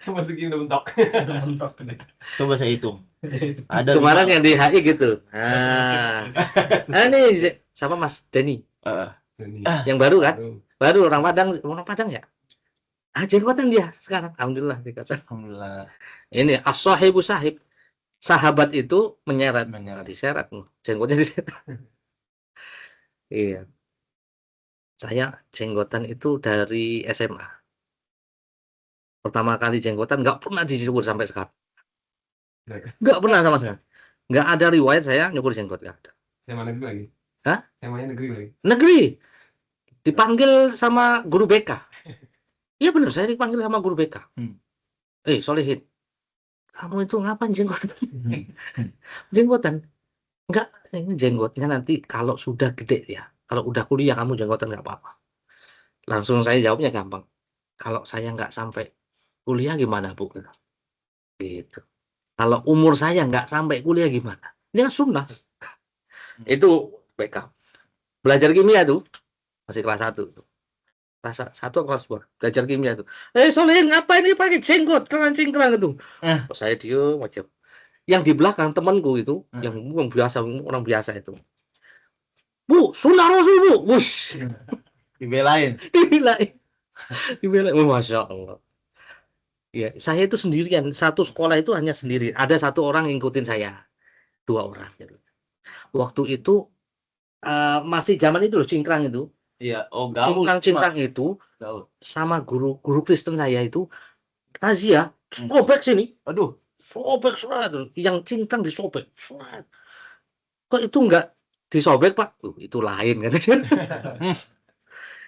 Masih gini udah mentok. Mentok nih. Coba saya hitung. Ada kemarin 5. yang di HI gitu. Nah, ini sama Mas Denny yang baru kan? Baru orang Padang ya? Jenggotan dia sekarang. Alhamdulillah jenggotan. Alhamdulillah. Ini as-sahibu sahib. Sahabat itu menyeret. Menyeret. Diseret. Jenggotnya diseret. Iya. Saya jenggotan itu dari SMA. Pertama kali jenggotan nggak pernah dicukur sampai sekarang. Nggak pernah sama sekali. Nggak ada riwayat saya nyukur jenggot. Nggak ada. Sama negeri lagi. Hah? Samanya negeri lagi. Negeri. Dipanggil sama guru BK. Iya benar, saya dipanggil sama guru BK. Solehin. Kamu itu ngapain jenggotan? Jenggotan. Enggak, ini jenggotnya nanti kalau sudah gede ya. Kalau udah kuliah kamu jenggotan nggak apa-apa. Langsung saya jawabnya gampang. Kalau saya nggak sampai kuliah gimana Bu? Gitu. Kalau umur saya nggak sampai kuliah gimana? Ini kan sunnah. Itu BK. Belajar kimia tuh. Masih kelas 1 tuh. Kelas 1 kelas 2. Belajar kimia tuh. Solehin ngapain ini pakai jenggot? Cingkrang itu. Saya diem aja. Yang di belakang temanku itu, yang orang biasa itu. Bu, sunnah Rasul Bu. Wush. Dibelain. Dibelain. Masya Allah. Ya, saya itu sendirian. Satu sekolah itu hanya sendiri. Ada satu orang yang ngikutin saya. 2 orang. Waktu itu masih zaman itu loh, cingkrang itu. Iya, gaul. Cingkrang itu Gaul. sama guru Kristen saya itu razia, sobek sini. Aduh, sobek serat. Yang cingkrang disobek. Serat. Kok itu enggak disobek Pak? Itu lain kan.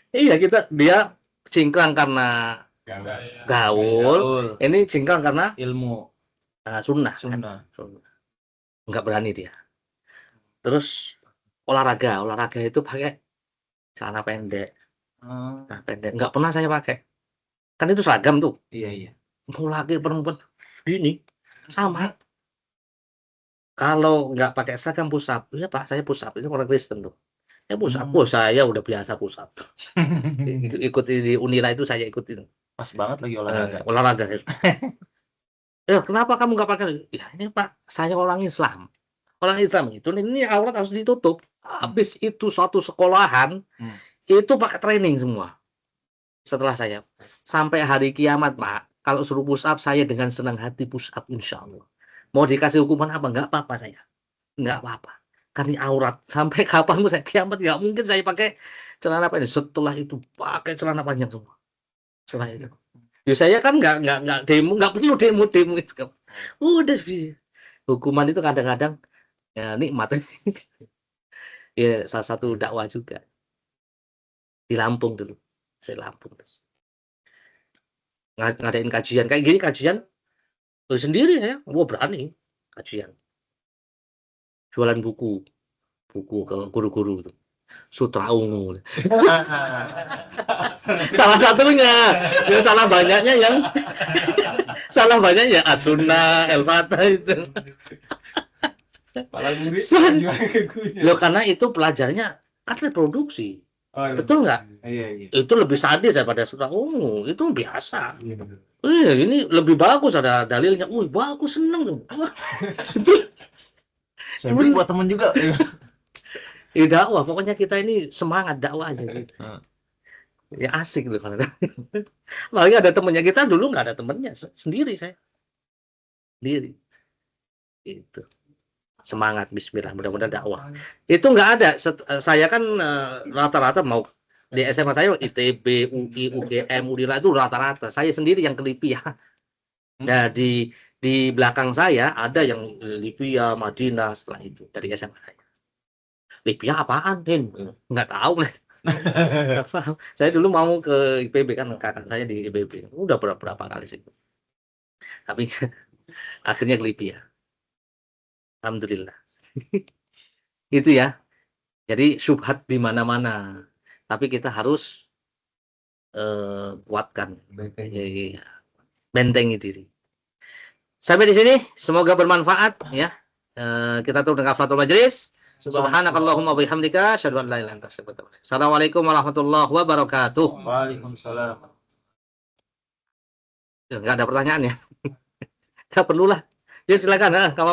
Iya, dia cingkrang karena gaul. Ini cingkrang karena ilmu. Sunnah. Sunnah. Enggak berani dia. Terus olahraga itu pakai celana pendek. Nah, pendek. Enggak pernah saya pakai. Kan itu seragam tuh. Iya. Mau laki perempuan gini sama. Kalau nggak pakai seragam push up, ya Pak, saya push up. Ini orang Kristen tuh. Ya push up. Saya udah biasa push up. Ikut di Unila itu saya ikutin. Pas banget lagi olahraga. Olahraga. Kenapa kamu nggak pakai? Ya ini Pak, saya orang Islam. Orang Islam itu ini aurat harus ditutup. Habis itu suatu sekolahan itu pakai training semua. Setelah saya sampai hari kiamat Pak, kalau suruh push up saya dengan senang hati push up insya Allah. Mau dikasih hukuman apa? Nggak apa-apa saya. Nggak apa-apa. Kan ini aurat. Sampai kapan saya kiamat nggak mungkin saya pakai celana panjang. Setelah itu pakai celana panjang semua. Setelah itu. Ya saya kan nggak demo, nggak perlu demo itu. Udah hukuman itu kadang-kadang ya nikmat. Ya salah satu dakwah juga di Lampung dulu. Saya Lampung ngadain kajian kayak gini, kajian sendiri ya. Berani kajian. Jualan buku ke guru-guru itu. Sutra Ungu. Salah satunya. Yang salah banyaknya As-Sunnah, El-Fatah itu. Loh, karena itu pelajarnya kan reproduksi. Betul nggak? Iya. Itu lebih sadis daripada Sutra Ungu. Itu biasa. Ini lebih bagus, ada dalilnya. Bagus, seneng tuh. Saya beli buat temen juga. Dakwah, pokoknya kita ini semangat dakwah aja gitu. Ya asik loh kalau apalagi ada temennya. Kita dulu nggak ada temennya, sendiri saya. Sendiri. Itu. Semangat bismillah, mudah-mudahan dakwah. Itu nggak ada. Saya kan rata-rata mau di SMA saya ITB, UI, UGM, UNILA itu rata-rata. Saya sendiri yang kelipi ya. Nah, di belakang saya ada yang Libya, Madinah setelah itu dari SMA saya. Libya apaan, Din? Nggak tahu. Nggak paham. Saya dulu mau ke IPB kan, kakak saya di IPB. Udah berapa kali sih. Tapi akhirnya ke Libya. Alhamdulillah. Itu ya. Jadi syubhat di mana-mana. Tapi kita harus kuatkan. Jadi, bentengi diri. Sampai di sini, semoga bermanfaat ya. Kita tutup dengan kafaratul majelis. Subhanakallahumma bihamdika asyhadu an la ilaha illa anta astaghfiruka wa atubu ilaik. Assalamualaikum warahmatullahi wabarakatuh. Waalaikumsalam. Enggak ada pertanyaan ya? Enggak perlulah. Ya silakan, enggak apa-apa.